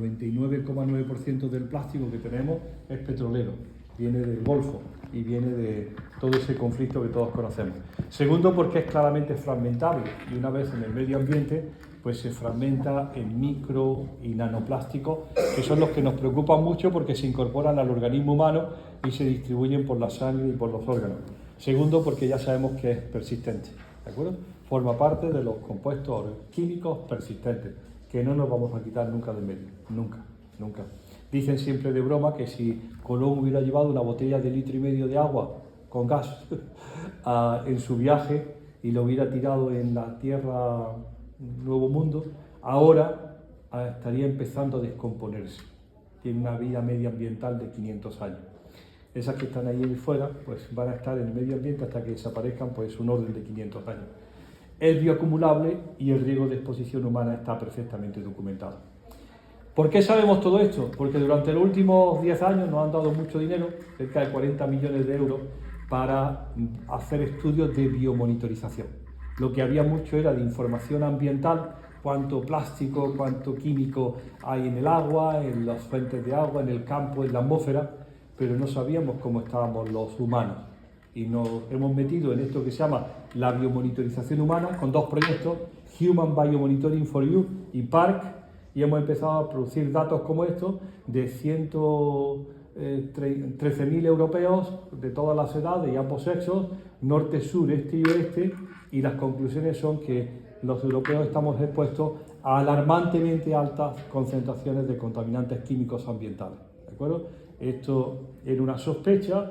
99,9% del plástico que tenemos es petrolero, viene del Golfo y viene de todo ese conflicto que todos conocemos. Segundo, porque es claramente fragmentable y una vez en el medio ambiente pues se fragmenta en micro y nanoplásticos, que son los que nos preocupan mucho porque se incorporan al organismo humano y se distribuyen por la sangre y por los órganos. Segundo, porque ya sabemos que es persistente, ¿de acuerdo? Forma parte de los compuestos químicos persistentes, que no nos vamos a quitar nunca del medio, nunca, nunca. Dicen siempre de broma que si Colón hubiera llevado una botella de 1,5 litros de agua con gas en su viaje y lo hubiera tirado en la Tierra Nuevo Mundo, ahora estaría empezando a descomponerse. Tiene una vida medioambiental de 500 años. Esas que están ahí fuera, pues van a estar en el medio ambiente hasta que desaparezcan, pues un orden de 500 años. Es bioacumulable y el riesgo de exposición humana está perfectamente documentado. ¿Por qué sabemos todo esto? Porque durante los últimos 10 años nos han dado mucho dinero, cerca de 40 millones de euros, para hacer estudios de biomonitorización. Lo que había mucho era de información ambiental, cuánto plástico, cuánto químico hay en el agua, en las fuentes de agua, en el campo, en la atmósfera, pero no sabíamos cómo estábamos los humanos. Y nos hemos metido en esto que se llama la biomonitorización humana con dos proyectos, Human Biomonitoring for You y PARC, y hemos empezado a producir datos como estos de 13.000 europeos de todas las edades y ambos sexos, norte, sur, este y oeste, y las conclusiones son que los europeos estamos expuestos a alarmantemente altas concentraciones de contaminantes químicos ambientales, ¿de acuerdo? Esto era una sospecha.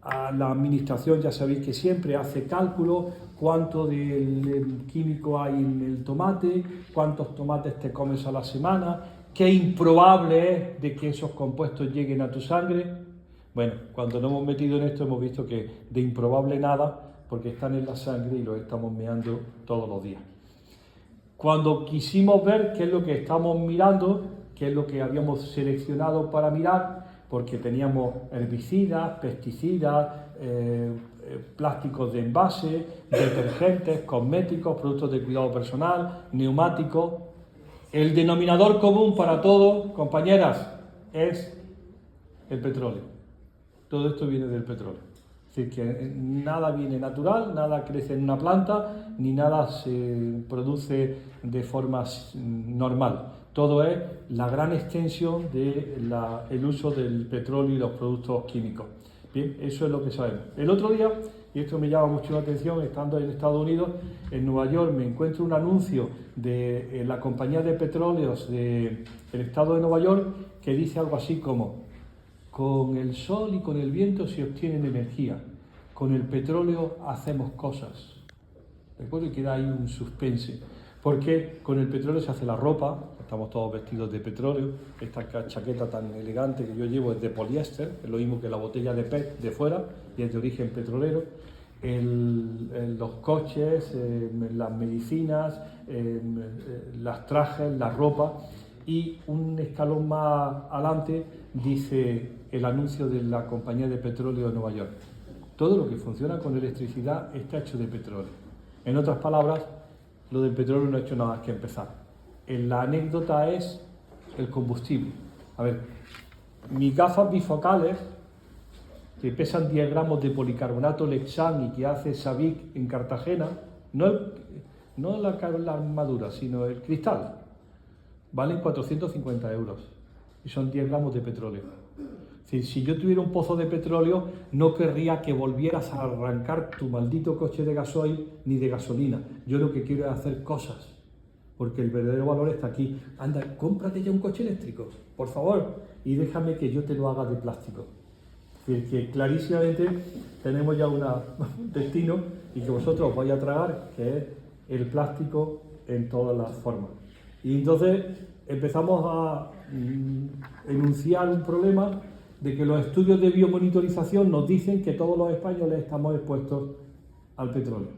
La administración ya sabéis que siempre hace cálculos, cuánto del químico hay en el tomate, cuántos tomates te comes a la semana, qué improbable es de que esos compuestos lleguen a tu sangre. Bueno, cuando nos hemos metido en esto hemos visto que de improbable nada, porque están en la sangre y los estamos meando todos los días. Cuando quisimos ver qué es lo que estamos mirando, qué es lo que habíamos seleccionado para mirar, porque teníamos herbicidas, pesticidas, plásticos de envase, detergentes, cosméticos, productos de cuidado personal, neumáticos. El denominador común para todo, compañeras, es el petróleo. Todo esto viene del petróleo. Es decir, que nada viene natural, nada crece en una planta, ni nada se produce de forma normal. Todo es la gran extensión del uso del petróleo y los productos químicos. Bien, eso es lo que sabemos. El otro día, y esto me llama mucho la atención, estando en Estados Unidos, en Nueva York, me encuentro un anuncio de la compañía de petróleos del estado de Nueva York que dice algo así como: con el sol y con el viento se obtienen energía, con el petróleo hacemos cosas. ¿De acuerdo? Y queda ahí un suspense. Porque con el petróleo se hace la ropa, estamos todos vestidos de petróleo, esta chaqueta tan elegante que yo llevo es de poliéster, es lo mismo que la botella de PET de fuera y es de origen petrolero. Los coches, las medicinas, los trajes, la ropa, y un escalón más adelante dice el anuncio de la compañía de petróleo de Nueva York: todo lo que funciona con electricidad está hecho de petróleo. En otras palabras, lo del petróleo no ha hecho nada más que empezar. La anécdota es el combustible. A ver, mis gafas bifocales, que pesan 10 gramos de policarbonato Lexan y que hace Sabic en Cartagena, no la armadura, sino el cristal, valen 450 euros y son 10 gramos de petróleo. Es decir, si yo tuviera un pozo de petróleo, no querría que volvieras a arrancar tu maldito coche de gasoil ni de gasolina. Yo lo que quiero es hacer cosas, porque el verdadero valor está aquí. Anda, cómprate ya un coche eléctrico, por favor, y déjame que yo te lo haga de plástico. Es decir, que clarísimamente tenemos ya un destino y que vosotros os vais a tragar, que es el plástico en todas las formas. Y entonces empezamos a enunciar un problema de que los estudios de biomonitorización nos dicen que todos los españoles estamos expuestos al petróleo.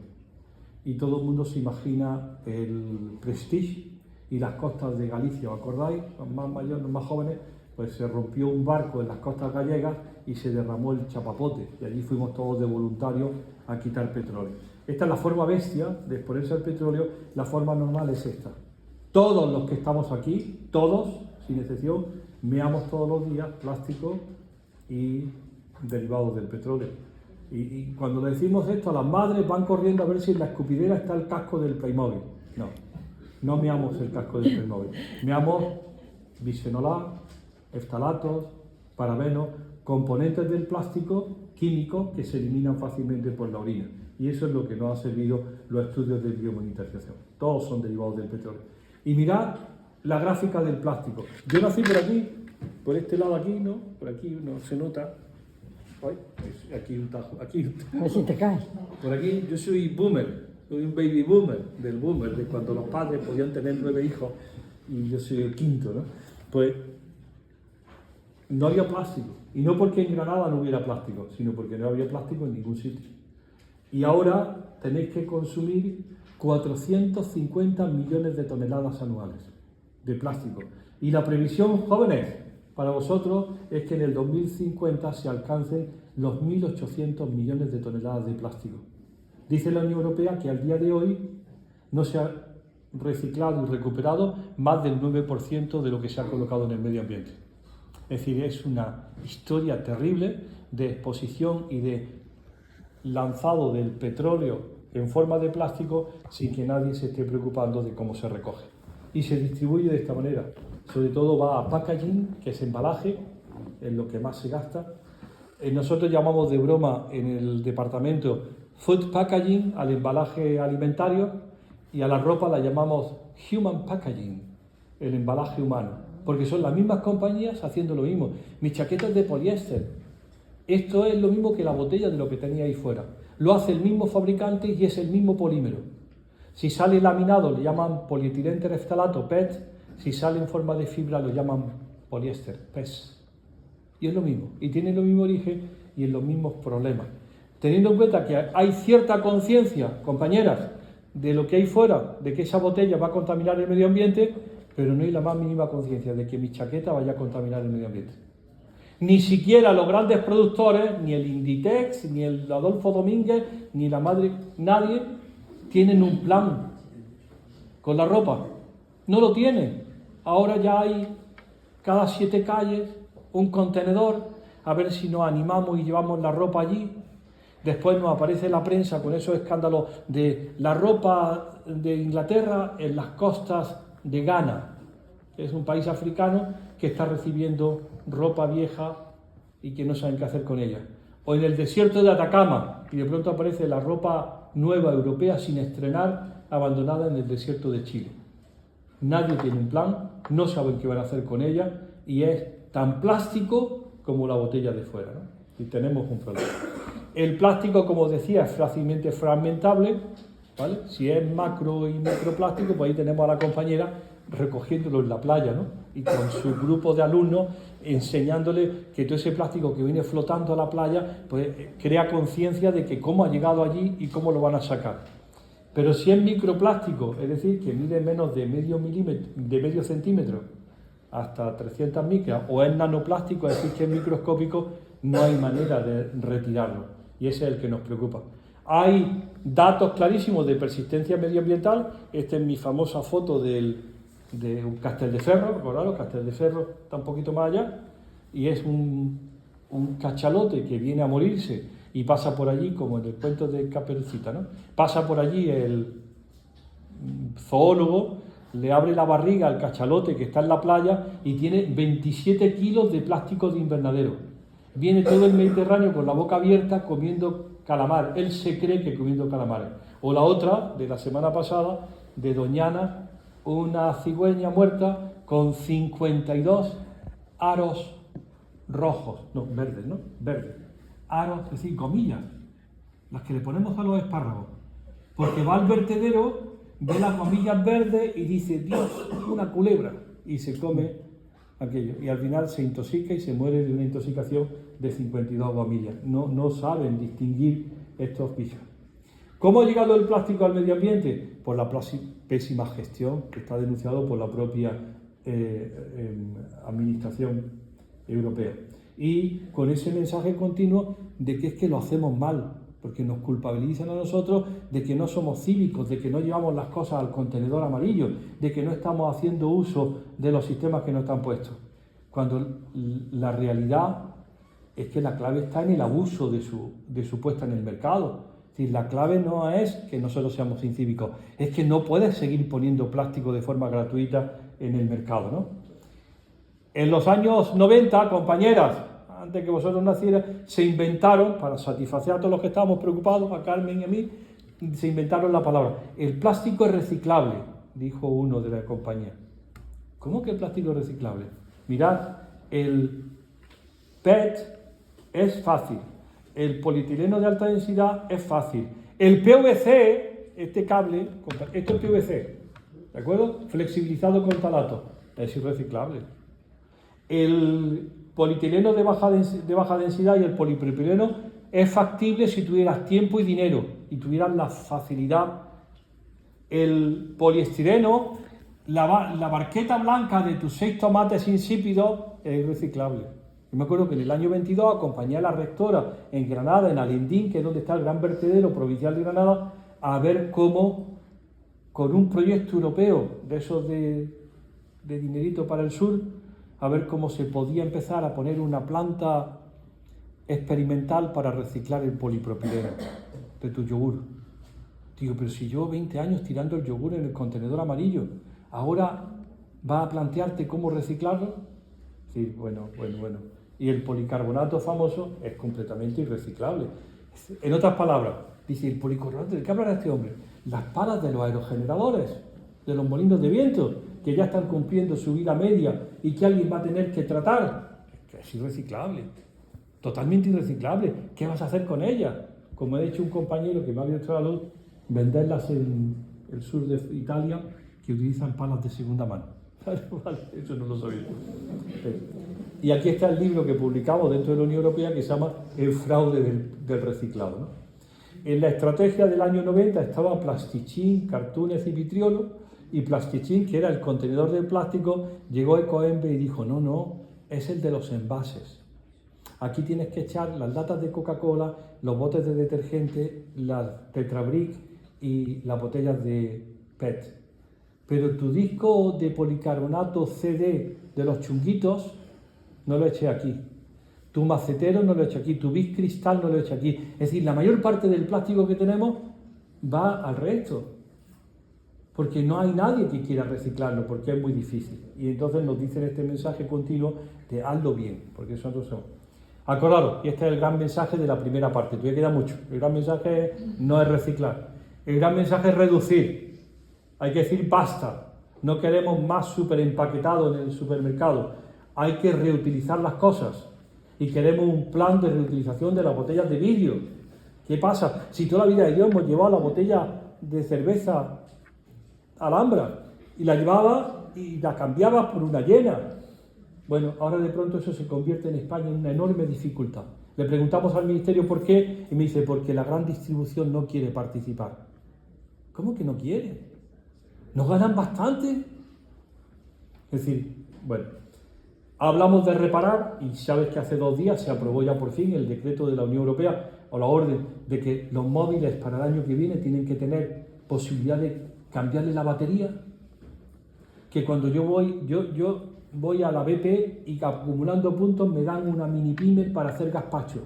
Y todo el mundo se imagina el Prestige y las costas de Galicia, ¿os acordáis? Los más mayores, los más jóvenes, pues se rompió un barco en las costas gallegas y se derramó el chapapote, y allí fuimos todos de voluntarios a quitar petróleo. Esta es la forma bestia de exponerse al petróleo. La forma normal es esta. Todos los que estamos aquí, todos, sin excepción, meamos todos los días plástico y derivados del petróleo. Y cuando le decimos esto, las madres van corriendo a ver si en la escupidera está el casco del Playmobil. No meamos el casco del Playmobil. Meamos bisfenol A, eftalatos, parabenos, componentes del plástico químicos que se eliminan fácilmente por la orina. Y eso es lo que nos han servido los estudios de biomonitorización. Todos son derivados del petróleo. Y mirad la gráfica del plástico. Yo nací por aquí, por este lado aquí, ¿no? Por aquí no se nota. Ay, aquí un tajo, aquí un tajo. A ver si te caes. Por aquí yo soy boomer, soy un baby boomer, del boomer, de cuando los padres podían tener 9 hijos y yo soy el quinto, ¿no? Pues no había plástico. Y no porque en Granada no hubiera plástico, sino porque no había plástico en ningún sitio. Y ahora tenéis que consumir 450 millones de toneladas anuales de plástico. Y la previsión, jóvenes, para vosotros es que en el 2050 se alcancen los 1.800 millones de toneladas de plástico. Dice la Unión Europea que al día de hoy no se ha reciclado y recuperado más del 9% de lo que se ha colocado en el medio ambiente. Es decir, es una historia terrible de exposición y de lanzado del petróleo en forma de plástico sin que nadie se esté preocupando de cómo se recoge. Y se distribuye de esta manera. Sobre todo va a packaging, que es embalaje, es lo que más se gasta. Nosotros llamamos de broma en el departamento food packaging al embalaje alimentario y a la ropa la llamamos human packaging, el embalaje humano, porque son las mismas compañías haciendo lo mismo. Mis chaquetas de poliéster, esto es lo mismo que la botella de lo que tenía ahí fuera. Lo hace el mismo fabricante y es el mismo polímero. Si sale laminado le llaman polietileno tereftalato, PET. Si sale en forma de fibra lo llaman poliéster, PES. Y es lo mismo. Y tiene el mismo origen y en los mismos problemas. Teniendo en cuenta que hay cierta conciencia, compañeras, de lo que hay fuera, de que esa botella va a contaminar el medio ambiente, pero no hay la más mínima conciencia de que mi chaqueta vaya a contaminar el medio ambiente. Ni siquiera los grandes productores, ni el Inditex, ni el Adolfo Domínguez, ni la madre, nadie tienen un plan con la ropa. No lo tienen. Ahora ya hay cada 7 calles un contenedor, a ver si nos animamos y llevamos la ropa allí. Después nos aparece la prensa con esos escándalos de la ropa de Inglaterra en las costas de Ghana, que es un país africano que está recibiendo ropa vieja y que no saben qué hacer con ella. O en el desierto de Atacama, y de pronto aparece la ropa nueva europea sin estrenar, abandonada en el desierto de Chile. Nadie tiene un plan, no saben qué van a hacer con ella, y es tan plástico como la botella de fuera, ¿no? Y tenemos un problema. El plástico, como os decía, es fácilmente fragmentable, ¿vale? Si es macro y microplástico, pues ahí tenemos a la compañera recogiéndolo en la playa, ¿no? Y con su grupo de alumnos enseñándole que todo ese plástico que viene flotando a la playa, pues crea conciencia de que cómo ha llegado allí y cómo lo van a sacar. Pero si es microplástico, es decir, que mide menos de medio centímetro hasta 300 micras, o es nanoplástico, es decir, que es microscópico, no hay manera de retirarlo. Y ese es el que nos preocupa. Hay datos clarísimos de persistencia medioambiental. Esta es mi famosa foto de un Castelldefels, ¿recordaros? Castelldefels está un poquito más allá, y es un cachalote que viene a morirse y pasa por allí, como en el cuento de Caperucita, ¿no? Pasa por allí el zoólogo, le abre la barriga al cachalote que está en la playa y tiene 27 kilos de plástico de invernadero. Viene todo el Mediterráneo con la boca abierta comiendo calamar. Él se cree que comiendo calamares. O la otra, de la semana pasada, de Doñana, una cigüeña muerta con 52 aros rojos, no, verdes, ¿no? Verdes. Aros, es decir, comillas, las que le ponemos a los espárragos. Porque va al vertedero, ve las comillas verdes y dice, Dios, una culebra, y se come aquello. Y al final se intoxica y se muere de una intoxicación de 52 gomillas. No saben distinguir estos bichos. ¿Cómo ha llegado el plástico al medio ambiente? Por la pésima gestión que está denunciado por la propia Administración Europea. Y con ese mensaje continuo de que es que lo hacemos mal, porque nos culpabilizan a nosotros de que no somos cívicos, de que no llevamos las cosas al contenedor amarillo, de que no estamos haciendo uso de los sistemas que nos están puestos. Cuando la realidad es que la clave está en el abuso de su puesta en el mercado. Es decir, la clave no es que nosotros seamos incívicos, es que no puedes seguir poniendo plástico de forma gratuita en el mercado, ¿no? En los años 90, compañeras, antes que vosotros nacierais, se inventaron, para satisfacer a todos los que estábamos preocupados, a Carmen y a mí, se inventaron la palabra. El plástico es reciclable, dijo uno de la compañía. ¿Cómo que el plástico es reciclable? Mirad, el PET es fácil, el polietileno de alta densidad es fácil, el PVC, este cable, esto es PVC, ¿de acuerdo? Flexibilizado con talato, es irreciclable. El polietileno de baja densidad y el polipropileno es factible si tuvieras tiempo y dinero y tuvieras la facilidad. El poliestireno, la barqueta blanca de tus 6 tomates insípidos es reciclable. Yo me acuerdo que en el año 22 acompañé a la rectora en Granada, en Alindín, que es donde está el gran vertedero provincial de Granada, a ver cómo, con un proyecto europeo de esos de dinerito para el sur, a ver cómo se podía empezar a poner una planta experimental para reciclar el polipropileno de tu yogur. Digo, pero si llevo 20 años tirando el yogur en el contenedor amarillo, ¿ahora vas a plantearte cómo reciclarlo? Sí, bueno. Y el policarbonato famoso es completamente irreciclable. En otras palabras, dice el policarbonato, ¿de qué hablará este hombre? Las palas de los aerogeneradores, de los molinos de viento, que ya están cumpliendo su vida media y que alguien va a tener que tratar. Es irreciclable, totalmente irreciclable. ¿Qué vas a hacer con ellas? Como ha dicho un compañero que me ha abierto la luz, venderlas en el sur de Italia, que utilizan palas de segunda mano. Vale, eso no lo sabía. Y aquí está el libro que publicamos dentro de la Unión Europea que se llama El fraude del reciclado, ¿no? En la estrategia del año 90 estaba Plasticine, Cartunes y Vitriolo, y Plasticine, que era el contenedor de plástico, llegó Ecoembes y dijo, no, es el de los envases. Aquí tienes que echar las latas de Coca-Cola, los botes de detergente, las Tetrabric y las botellas de PET. Pero tu disco de policarbonato CD de los chunguitos no lo eché aquí. Tu macetero no lo eché aquí. Tu Bic Cristal no lo eché aquí. Es decir, la mayor parte del plástico que tenemos va al resto. Porque no hay nadie que quiera reciclarlo, porque es muy difícil. Y entonces nos dicen este mensaje continuo de hazlo bien, porque eso no son. Acordaros, y este es el gran mensaje de la primera parte, todavía queda mucho. El gran mensaje no es reciclar, el gran mensaje es reducir. Hay que decir basta, no queremos más súper empaquetado en el supermercado, hay que reutilizar las cosas y queremos un plan de reutilización de las botellas de vidrio. ¿Qué pasa? Si toda la vida de Dios hemos llevado la botella de cerveza Alhambra y la llevaba y la cambiaba por una llena. Bueno, ahora de pronto eso se convierte en España en una enorme dificultad. Le preguntamos al ministerio por qué y me dice porque la gran distribución no quiere participar. ¿Cómo que no quiere? ¿Nos ganan bastante? Es decir, bueno, hablamos de reparar y sabes que hace 2 días se aprobó ya por fin el decreto de la Unión Europea o la orden de que los móviles para el año que viene tienen que tener posibilidad de cambiarle la batería, que cuando yo voy a la BP y acumulando puntos me dan una mini pimer para hacer gazpacho.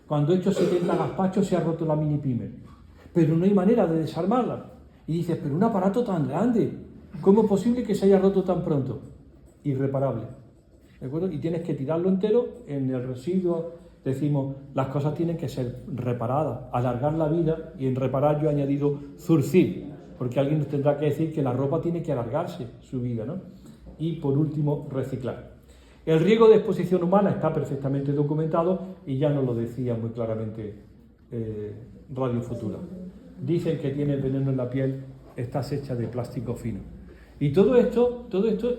Cuando he hecho 70 gazpachos se ha roto la mini pimer, pero no hay manera de desarmarla. Y dices, pero un aparato tan grande, ¿cómo es posible que se haya roto tan pronto? Irreparable, ¿de acuerdo? Y tienes que tirarlo entero en el residuo. Decimos, las cosas tienen que ser reparadas, alargar la vida, y en reparar yo he añadido zurcir, porque alguien nos tendrá que decir que la ropa tiene que alargarse su vida, ¿no? Y por último, reciclar. El riesgo de exposición humana está perfectamente documentado y ya nos lo decía muy claramente Radio Futura. Dicen que tiene veneno en la piel, estás hecha de plástico fino. Y todo esto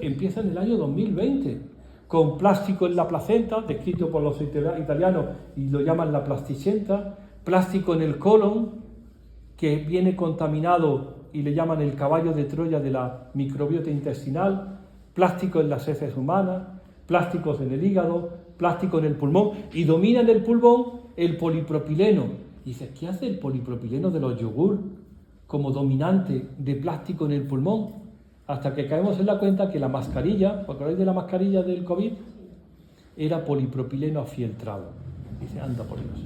empieza en el año 2020, con plástico en la placenta, descrito por los italianos y lo llaman la plasticenta, plástico en el colon, que viene contaminado y le llaman el caballo de Troya de la microbiota intestinal, plástico en las heces humanas, plásticos en el hígado, plástico en el pulmón, y domina en el pulmón el polipropileno. Y dices, ¿qué hace el polipropileno de los yogur como dominante de plástico en el pulmón? Hasta que caemos en la cuenta que la mascarilla, ¿os acordáis de la mascarilla del COVID? Era polipropileno afieltrado. Dice, anda por Dios.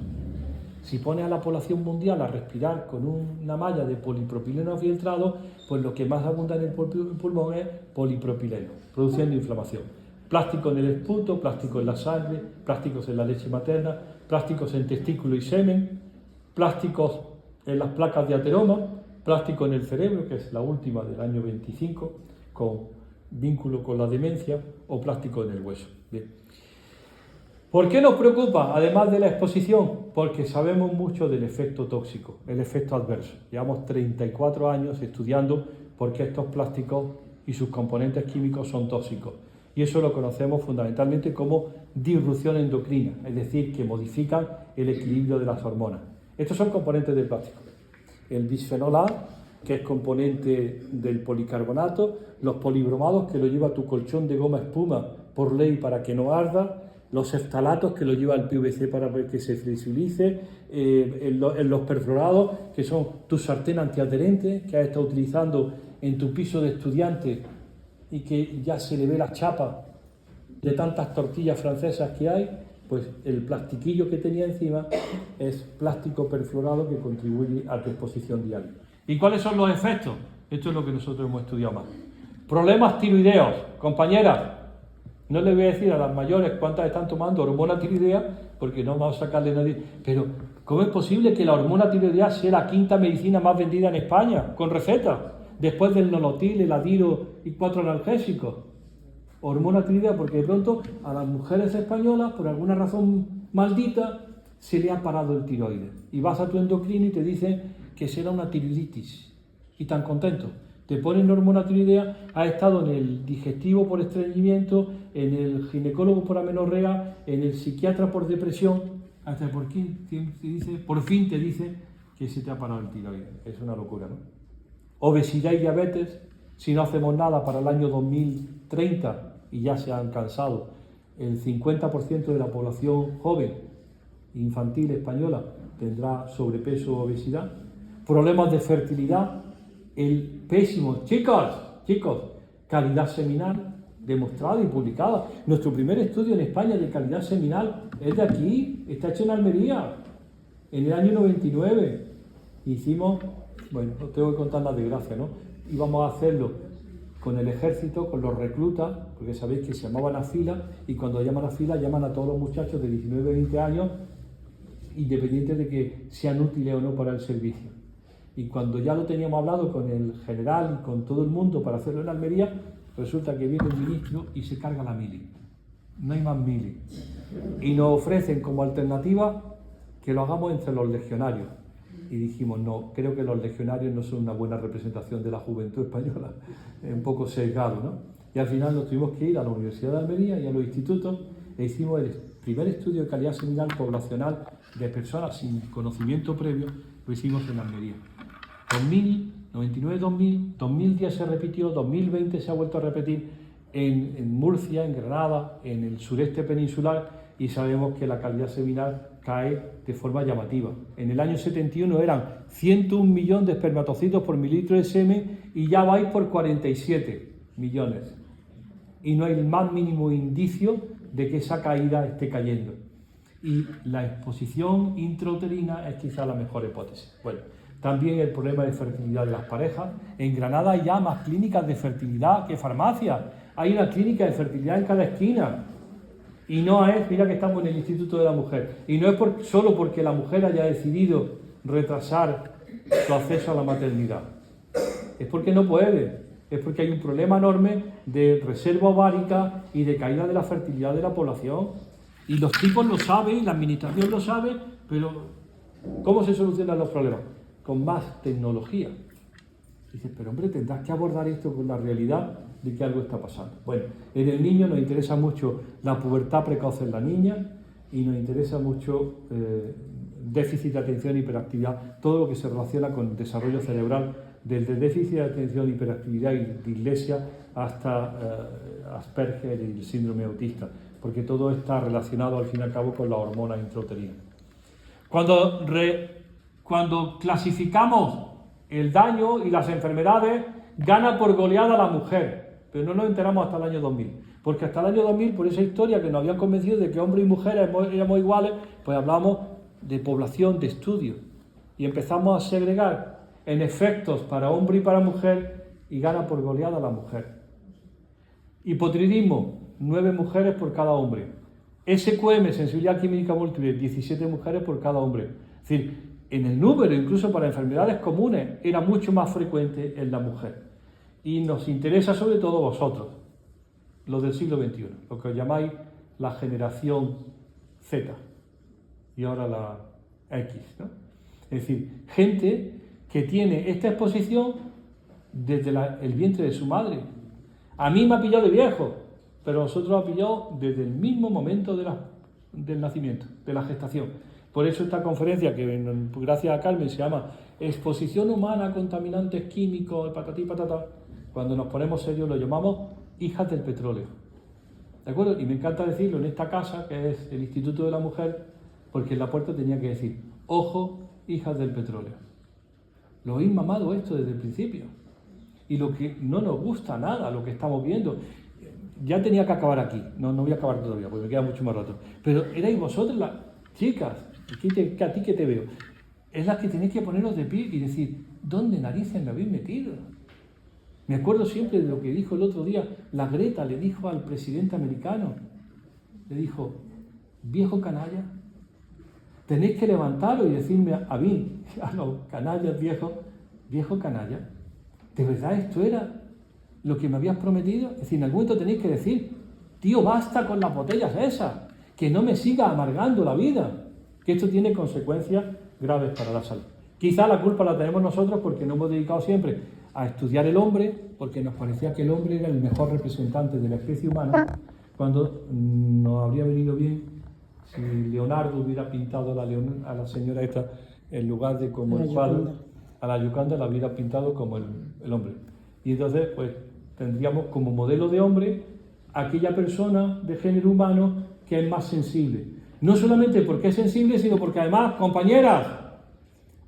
Si pones a la población mundial a respirar con una malla de polipropileno afieltrado, pues lo que más abunda en el pulmón es polipropileno, produciendo inflamación. Plástico en el esputo, plástico en la sangre, plásticos en la leche materna, plásticos en testículo y semen, plásticos en las placas de ateroma, plástico en el cerebro, que es la última del año 25, con vínculo con la demencia, o plástico en el hueso. Bien. ¿Por qué nos preocupa, además de la exposición? Porque sabemos mucho del efecto tóxico, el efecto adverso. Llevamos 34 años estudiando por qué estos plásticos y sus componentes químicos son tóxicos. Y eso lo conocemos fundamentalmente como disrupción endocrina, es decir, que modifican el equilibrio de las hormonas. Estos son componentes del plástico. El bisfenol A, que es componente del policarbonato, los polibromados, que lo lleva tu colchón de goma espuma por ley para que no arda, los phtalatos, que lo lleva el PVC para que se flexibilice, los perfluorados, que son tu sartén antiadherente, que has estado utilizando en tu piso de estudiante y que ya se le ve la chapa de tantas tortillas francesas que hay, pues el plastiquillo que tenía encima es plástico perfluorado que contribuye a tu exposición diaria. ¿Y cuáles son los efectos? Esto es lo que nosotros hemos estudiado más. Problemas tiroideos, compañeras. No les voy a decir a las mayores cuántas están tomando hormona tiroidea, porque no vamos a sacarle nadie. Pero, ¿cómo es posible que la hormona tiroidea sea la quinta medicina más vendida en España, con receta? Después del Nolotil, el Adiro y 4 analgésicos. Hormona tiroidea, porque de pronto a las mujeres españolas, por alguna razón maldita, se le ha parado el tiroides. Y vas a tu endocrino y te dicen que será una tiroiditis. Y tan contento. Te ponen hormona tiroidea, has estado en el digestivo por estreñimiento, en el ginecólogo por amenorrea, en el psiquiatra por depresión, hasta por fin te dice que se te ha parado el tiroides. Es una locura, ¿no? Obesidad y diabetes, si no hacemos nada para el año 2030, y ya se han cansado, el 50% de la población joven, infantil española, tendrá sobrepeso o obesidad. Problemas de fertilidad, el pésimo, chicos, calidad seminal, demostrada y publicada. Nuestro primer estudio en España de calidad seminal es de aquí, está hecho en Almería, en el año 99. Hicimos, bueno, os tengo que contar la desgracia, ¿no? Íbamos a hacerlo con el ejército, con los reclutas, porque sabéis que se llamaban a fila, y cuando llaman a fila llaman a todos los muchachos de 19 a 20 años, independiente de que sean útiles o no para el servicio. Y cuando ya lo teníamos hablado con el general y con todo el mundo para hacerlo en Almería, resulta que viene el ministro y se carga la mili. No hay más mili. Y nos ofrecen como alternativa que lo hagamos entre los legionarios. Y dijimos, no, creo que los legionarios no son una buena representación de la juventud española. Es un poco sesgado, ¿no? Y al final nos tuvimos que ir a la Universidad de Almería y a los institutos e hicimos el primer estudio de calidad seminal poblacional de personas sin conocimiento previo, lo hicimos en Almería. 2000, 99, 2000, 2010 se repitió, 2020 se ha vuelto a repetir en Murcia, en Granada, en el sureste peninsular, y sabemos que la calidad seminal cae de forma llamativa. En el año 71 eran 101 millones de espermatocitos por mililitro de semen y ya vais por 47 millones. Y no hay el más mínimo indicio de que esa caída esté cayendo. Y la exposición intrauterina es quizá la mejor hipótesis. Bueno, también el problema de fertilidad de las parejas. En Granada hay ya más clínicas de fertilidad que farmacias. Hay una clínica de fertilidad en cada esquina. Y no es, mira que estamos en el Instituto de la Mujer, y no es solo porque la mujer haya decidido retrasar su acceso a la maternidad. Es porque no puede. Es porque hay un problema enorme de reserva ovárica y de caída de la fertilidad de la población. Y los tipos lo saben, la administración lo sabe, pero ¿cómo se solucionan los problemas? Con más tecnología. Dices, pero hombre, tendrás que abordar esto con la realidad de que algo está pasando. Bueno, en el niño nos interesa mucho la pubertad precoz en la niña y nos interesa mucho déficit de atención e hiperactividad, todo lo que se relaciona con el desarrollo cerebral, desde déficit de atención, hiperactividad y dislexia hasta Asperger y el síndrome autista, porque todo está relacionado al fin y al cabo con la hormona intrauterina. Cuando cuando clasificamos el daño y las enfermedades, gana por goleada la mujer, pero no nos enteramos hasta el año 2000, porque hasta el año 2000, por esa historia que nos habían convencido de que hombres y mujeres éramos iguales, pues hablamos de población, de estudio, y empezamos a segregar en efectos para hombre y para mujer, y gana por goleada la mujer. Hipotiroidismo, 9 mujeres por cada hombre. SQM, sensibilidad química múltiple, 17 mujeres por cada hombre. Es decir, en el número, incluso para enfermedades comunes, era mucho más frecuente en la mujer. Y nos interesa sobre todo vosotros, los del siglo XXI, lo que os llamáis la generación Z y ahora la X, ¿no? Es decir, gente que tiene esta exposición desde el vientre de su madre. A mí me ha pillado de viejo, pero a vosotros os ha pillado desde el mismo momento del nacimiento, de la gestación. Por eso esta conferencia, que gracias a Carmen se llama Exposición humana a contaminantes químicos, patatí, patata, cuando nos ponemos serios lo llamamos hijas del petróleo. ¿De acuerdo? Y me encanta decirlo en esta casa, que es el Instituto de la Mujer, porque en la puerta tenía que decir, ojo, hijas del petróleo. Lo habéis mamado esto desde el principio. Y lo que no nos gusta nada, lo que estamos viendo, ya tenía que acabar aquí, no voy a acabar todavía, porque me queda mucho más rato, pero erais vosotros las chicas, que a ti que te veo, es las que tenéis que poneros de pie y decir, ¿dónde narices me habéis metido? Me acuerdo siempre de lo que dijo el otro día, la Greta le dijo al presidente americano, le dijo, viejo canalla, tenéis que levantaros y decirme a mí, a los canallas viejos, viejo canalla, ¿de verdad esto era lo que me habías prometido? Es decir, en algún momento tenéis que decir, tío, basta con las botellas esas, que no me siga amargando la vida, que esto tiene consecuencias graves para la salud. Quizá la culpa la tenemos nosotros porque nos hemos dedicado siempre a estudiar el hombre, porque nos parecía que el hombre era el mejor representante de la especie humana, cuando nos habría venido bien si Leonardo hubiera pintado a la señora esta en lugar de como el cuadro, a la Gioconda la hubiera pintado como el hombre. Y entonces, pues, tendríamos como modelo de hombre aquella persona de género humano que es más sensible. No solamente porque es sensible, sino porque además, compañeras,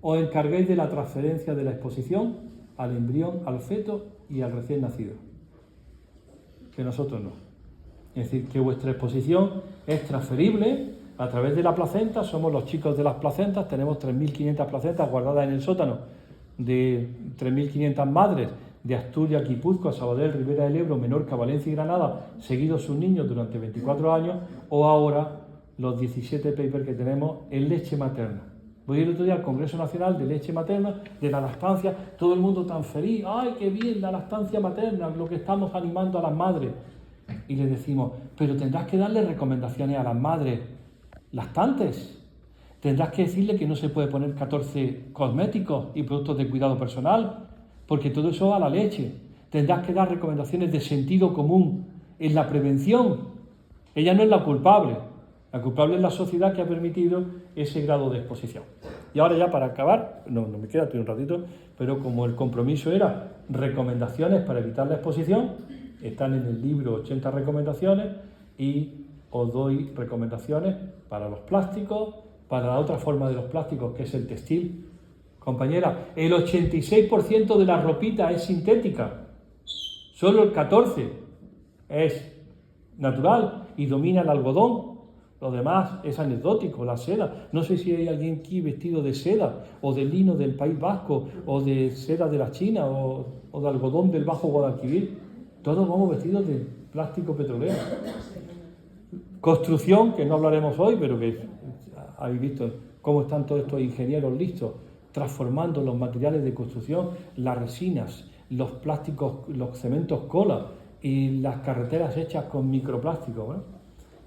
os encarguéis de la transferencia de la exposición al embrión, al feto y al recién nacido. Que nosotros no. Es decir, que vuestra exposición es transferible a través de la placenta. Somos los chicos de las placentas, tenemos 3.500 placentas guardadas en el sótano de 3.500 madres de Asturias, Guipúzcoa, Sabadell, Ribera del Ebro, Menorca, Valencia y Granada, seguidos sus niños durante 24 años, o ahora los 17 papers que tenemos en leche materna. Voy el otro día al Congreso Nacional de Leche Materna, de la lactancia, todo el mundo tan feliz, ¡ay, qué bien la lactancia materna, lo que estamos animando a las madres! Y les decimos, pero tendrás que darle recomendaciones a las madres lactantes. Tendrás que decirle que no se puede poner 14 cosméticos y productos de cuidado personal, porque todo eso va a la leche. Tendrás que dar recomendaciones de sentido común en la prevención. Ella no es la culpable. La culpable es la sociedad que ha permitido ese grado de exposición. Y ahora ya para acabar, no me queda todavía un ratito, pero como el compromiso era recomendaciones para evitar la exposición, están en el libro 80 recomendaciones y os doy recomendaciones para los plásticos, para la otra forma de los plásticos que es el textil. Compañera, el 86% de la ropita es sintética, solo el 14% es natural y domina el algodón. Lo demás es anecdótico, la seda. No sé si hay alguien aquí vestido de seda o de lino del País Vasco o de seda de la China o de algodón del Bajo Guadalquivir. Todos vamos vestidos de plástico petrolero. Construcción, que no hablaremos hoy, pero que habéis visto cómo están todos estos ingenieros listos transformando los materiales de construcción, las resinas, los plásticos, los cementos cola y las carreteras hechas con microplásticos, ¿no?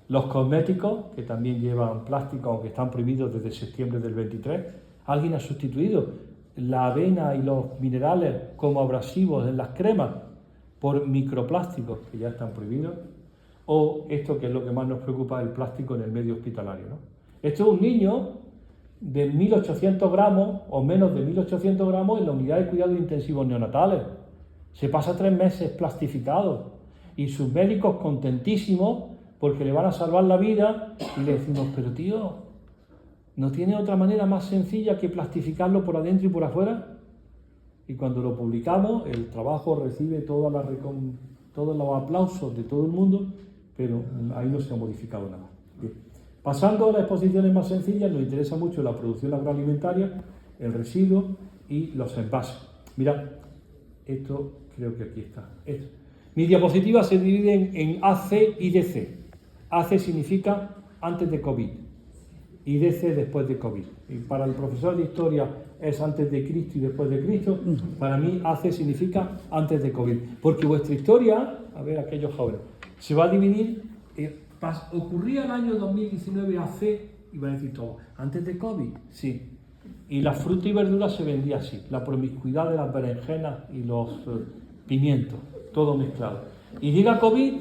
Los cosméticos, que también llevan plástico, aunque están prohibidos desde septiembre del 23. Alguien ha sustituido la avena y los minerales como abrasivos en las cremas por microplásticos, que ya están prohibidos. O esto, que es lo que más nos preocupa, el plástico en el medio hospitalario, ¿no? Esto es un niño de 1.800 gramos o menos de 1.800 gramos en la unidad de cuidados intensivos neonatales. Se pasa 3 meses plastificado y sus médicos contentísimos porque le van a salvar la vida y le decimos, pero tío, ¿No tiene otra manera más sencilla que plastificarlo por adentro y por afuera? Y cuando lo publicamos, el trabajo recibe todos los aplausos de todo el mundo, pero ahí no se ha modificado nada. Bien. Pasando a las exposiciones más sencillas, nos interesa mucho la producción agroalimentaria, el residuo y los envases. Mirad, esto creo que aquí está. Esto. Mis diapositivas se dividen en AC y DC. AC significa antes de COVID y DC después de COVID. Y para el profesor de historia es antes de Cristo y después de Cristo. Para mí AC significa antes de COVID. Porque vuestra historia, a ver, aquellos jóvenes, se va a dividir. Ocurría el año 2019 AC, y van a decir todo, antes de COVID, sí. Y la fruta y verdura se vendía así, la promiscuidad de las berenjenas y los pimientos, todo mezclado. Y llega COVID,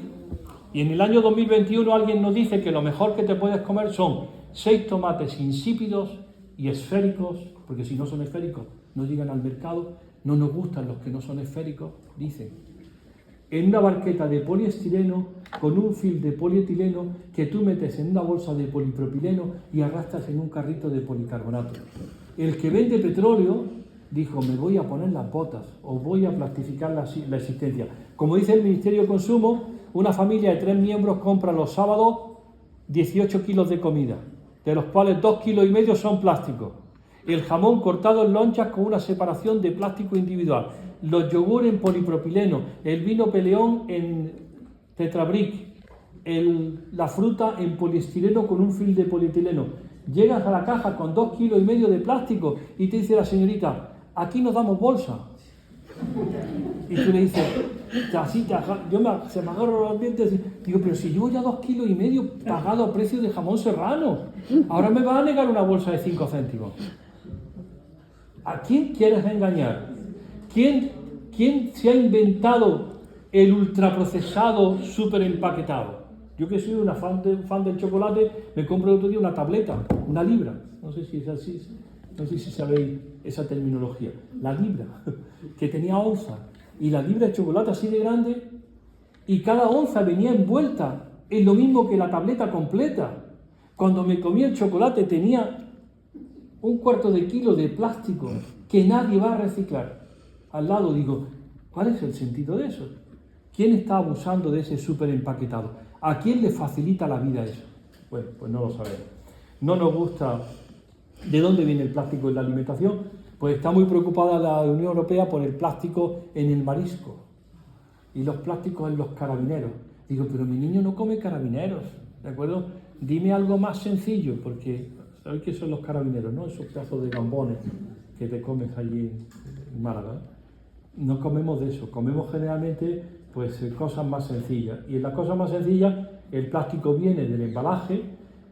y en el año 2021 alguien nos dice que lo mejor que te puedes comer son 6 tomates insípidos y esféricos, porque si no son esféricos no llegan al mercado, no nos gustan los que no son esféricos, dicen. En una barqueta de poliestireno con un fil de polietileno que tú metes en una bolsa de polipropileno y arrastras en un carrito de policarbonato. El que vende petróleo dijo, me voy a poner las botas o voy a plastificar la existencia. Como dice el Ministerio de Consumo, una familia de 3 miembros compra los sábados 18 kilos de comida, de los cuales 2,5 kilos son plásticos. El jamón cortado en lonchas con una separación de plástico individual, los yogur en polipropileno, el vino peleón en tetrabric, la fruta en poliestireno con un fil de polietileno. Llegas a la caja con 2,5 kilos de plástico y te dice la señorita, aquí nos damos bolsa. Y tú le dices, así, se me agarro los dientes y digo, pero si llevo ya 2,5 kilos pagado a precio de jamón serrano, ahora me vas a negar una bolsa de 5 céntimos. ¿A quién quieres engañar? ¿Quién se ha inventado el ultraprocesado súper empaquetado? Yo que soy una fan del chocolate, me compro el otro día una tableta, una libra. No sé si es así, no sé si sabéis esa terminología. La libra, que tenía onza. Y la libra de chocolate así de grande, y cada onza venía envuelta en lo mismo que la tableta completa. Cuando me comí el chocolate tenía 1/4 kilo de plástico que nadie va a reciclar. Al lado digo, ¿cuál es el sentido de eso? ¿Quién está abusando de ese súper empaquetado? ¿A quién le facilita la vida eso? Bueno, pues no lo sabemos. No nos gusta. ¿De dónde viene el plástico en la alimentación? Pues está muy preocupada la Unión Europea por el plástico en el marisco y los plásticos en los carabineros. Digo, pero mi niño no come carabineros, ¿de acuerdo? Dime algo más sencillo, porque ¿sabéis qué son los carabineros, no? Esos pedazos de gambones que te comes allí en Málaga, ¿eh? No comemos de eso, comemos generalmente pues cosas más sencillas. Y en las cosas más sencillas el plástico viene del embalaje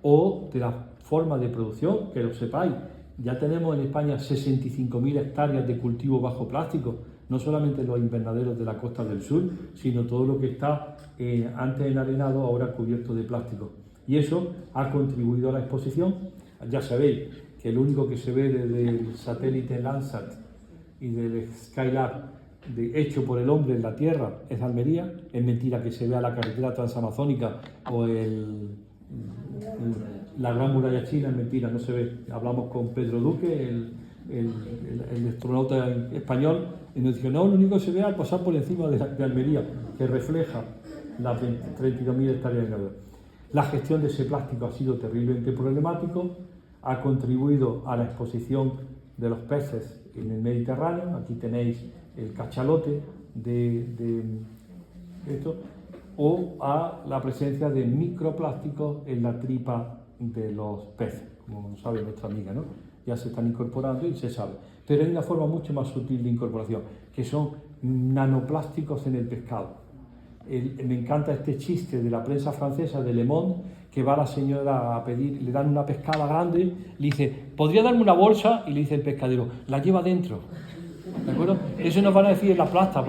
o de la forma de producción, que lo sepáis. Ya tenemos en España 65.000 hectáreas de cultivo bajo plástico, no solamente los invernaderos de la costa del sur, sino todo lo que está antes enarenado, ahora cubierto de plástico. Y eso ha contribuido a la exposición. Ya sabéis que lo único que se ve desde el satélite Landsat y del Skylab hecho por el hombre en la Tierra es Almería. Es mentira que se vea la carretera transamazónica o la Gran Muralla China, es mentira, no se ve. Hablamos con Pedro Duque, el astronauta español, y nos dijo, no, lo único que se ve al pasar por encima de Almería, que refleja las 32.000 hectáreas de grado. La gestión de ese plástico ha sido terriblemente problemático, ha contribuido a la exposición de los peces en el Mediterráneo. Aquí tenéis el cachalote de esto, o a la presencia de microplásticos en la tripa de los peces, como sabe nuestra amiga, ¿no? Ya se están incorporando y se sabe. Pero hay una forma mucho más sutil de incorporación, que son nanoplásticos en el pescado. Me encanta este chiste de la prensa francesa, de Le Monde, que va la señora a pedir, le dan una pescada grande, le dice, ¿podría darme una bolsa? Y le dice el pescadero, la lleva dentro. ¿De acuerdo? Eso nos van a decir en la plasta,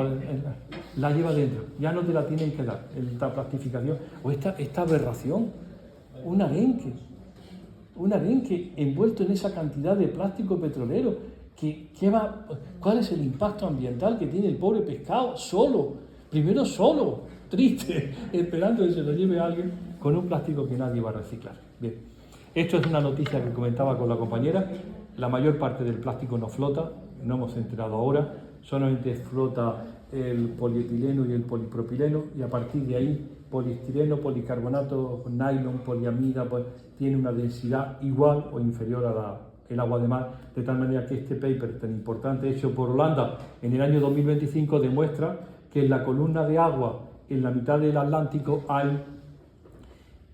la lleva dentro, ya no te la tienen que dar, esta plastificación, o esta aberración, un arenque envuelto en esa cantidad de plástico petrolero, ¿cuál es el impacto ambiental que tiene el pobre pescado primero solo, triste, esperando que se lo lleve alguien con un plástico que nadie va a reciclar? Bien, Esto es una noticia que comentaba con la compañera. La mayor parte del plástico no flota, no hemos enterado ahora, solamente flota el polietileno y el polipropileno, y a partir de ahí poliestireno, policarbonato, nylon, poliamida, pues, tiene una densidad igual o inferior a el agua de mar, de tal manera que este paper tan importante hecho por Holanda en el año 2025 demuestra que en la columna de agua en la mitad del Atlántico hay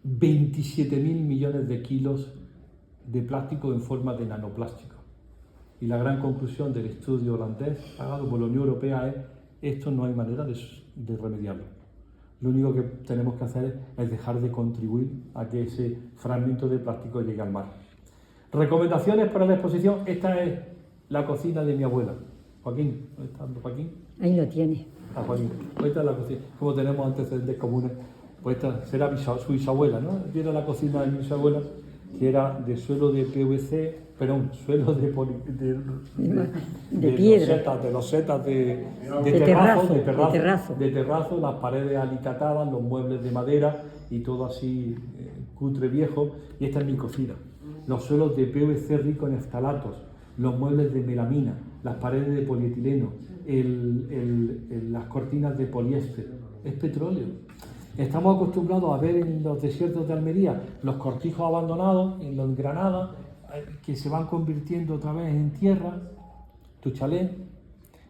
27.000 millones de kilos de plástico en forma de nanoplástico. Y la gran conclusión del estudio holandés pagado por la Unión Europea es: esto no hay manera de remediarlo. Lo único que tenemos que hacer es dejar de contribuir a que ese fragmento de plástico llegue al mar. Recomendaciones para la exposición. Esta es la cocina de mi abuela. Joaquín, ¿dónde está Joaquín? Ahí lo tiene. Ah, Joaquín. Esta es la cocina. Como tenemos antecedentes comunes, pues esta será su bisabuela, ¿no? Aquí era la cocina de mi bisabuela, que era de suelo de PVC, perdón, suelo de piedra. de losetas de terrazo, las paredes alicatadas, los muebles de madera y todo así cutre viejo. Y esta es mi cocina. Los suelos de PVC rico en ftalatos, los muebles de melamina, las paredes de polietileno, las cortinas de poliéster. Es petróleo. Estamos acostumbrados a ver en los desiertos de Almería los cortijos abandonados, en los Granada, que se van convirtiendo otra vez en tierra. Tu chalet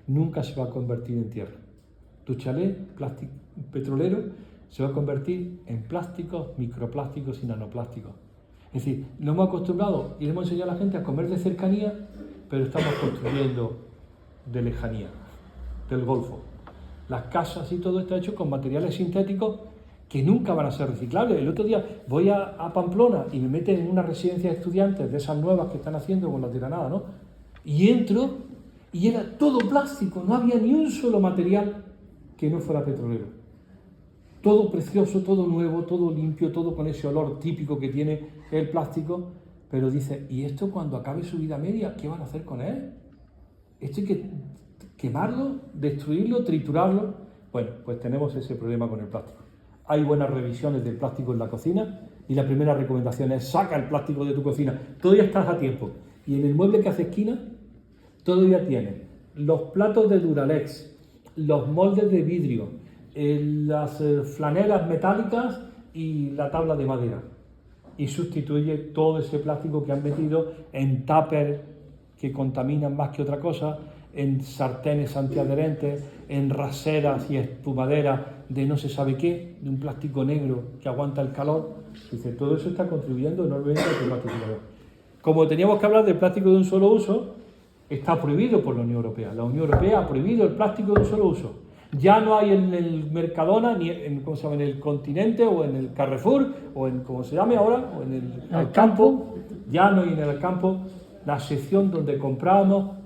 nunca se va a convertir en tierra. Tu chalet petrolero se va a convertir en plásticos, microplásticos y nanoplásticos. Es decir, nos hemos acostumbrado y le hemos enseñado a la gente a comer de cercanía, pero estamos construyendo de lejanía, del Golfo. Las casas y todo está hecho con materiales sintéticos que nunca van a ser reciclables. El otro día voy a Pamplona y me meten en una residencia de estudiantes de esas nuevas que están haciendo con las de Granada, ¿no? Y entro y era todo plástico, no había ni un solo material que no fuera petrolero. Todo precioso, todo nuevo, todo limpio, todo con ese olor típico que tiene el plástico, pero dice: ¿y esto cuando acabe su vida media, qué van a hacer con él? Esto hay que quemarlo, destruirlo, triturarlo. Bueno, pues tenemos ese problema con el plástico. Hay buenas revisiones del plástico en la cocina y la primera recomendación es: saca el plástico de tu cocina. Todavía estás a tiempo. Y en el mueble que hace esquina, todavía tiene los platos de Duralex, los moldes de vidrio, las flanelas metálicas y la tabla de madera. Y sustituye todo ese plástico que han metido en tuppers que contaminan más que otra cosa, en sartenes antiadherentes, en raseras y espumaderas de no se sabe qué, de un plástico negro que aguanta el calor. Dice, todo eso está contribuyendo enormemente al plástico. Como teníamos que hablar del plástico de un solo uso, está prohibido por la Unión Europea. La Unión Europea ha prohibido el plástico de un solo uso. Ya no hay en el Mercadona, ni en el Continente, o en el Carrefour, o en como se llame ahora, o en el Alcampo. Ya no hay en el Alcampo la sección donde comprábamos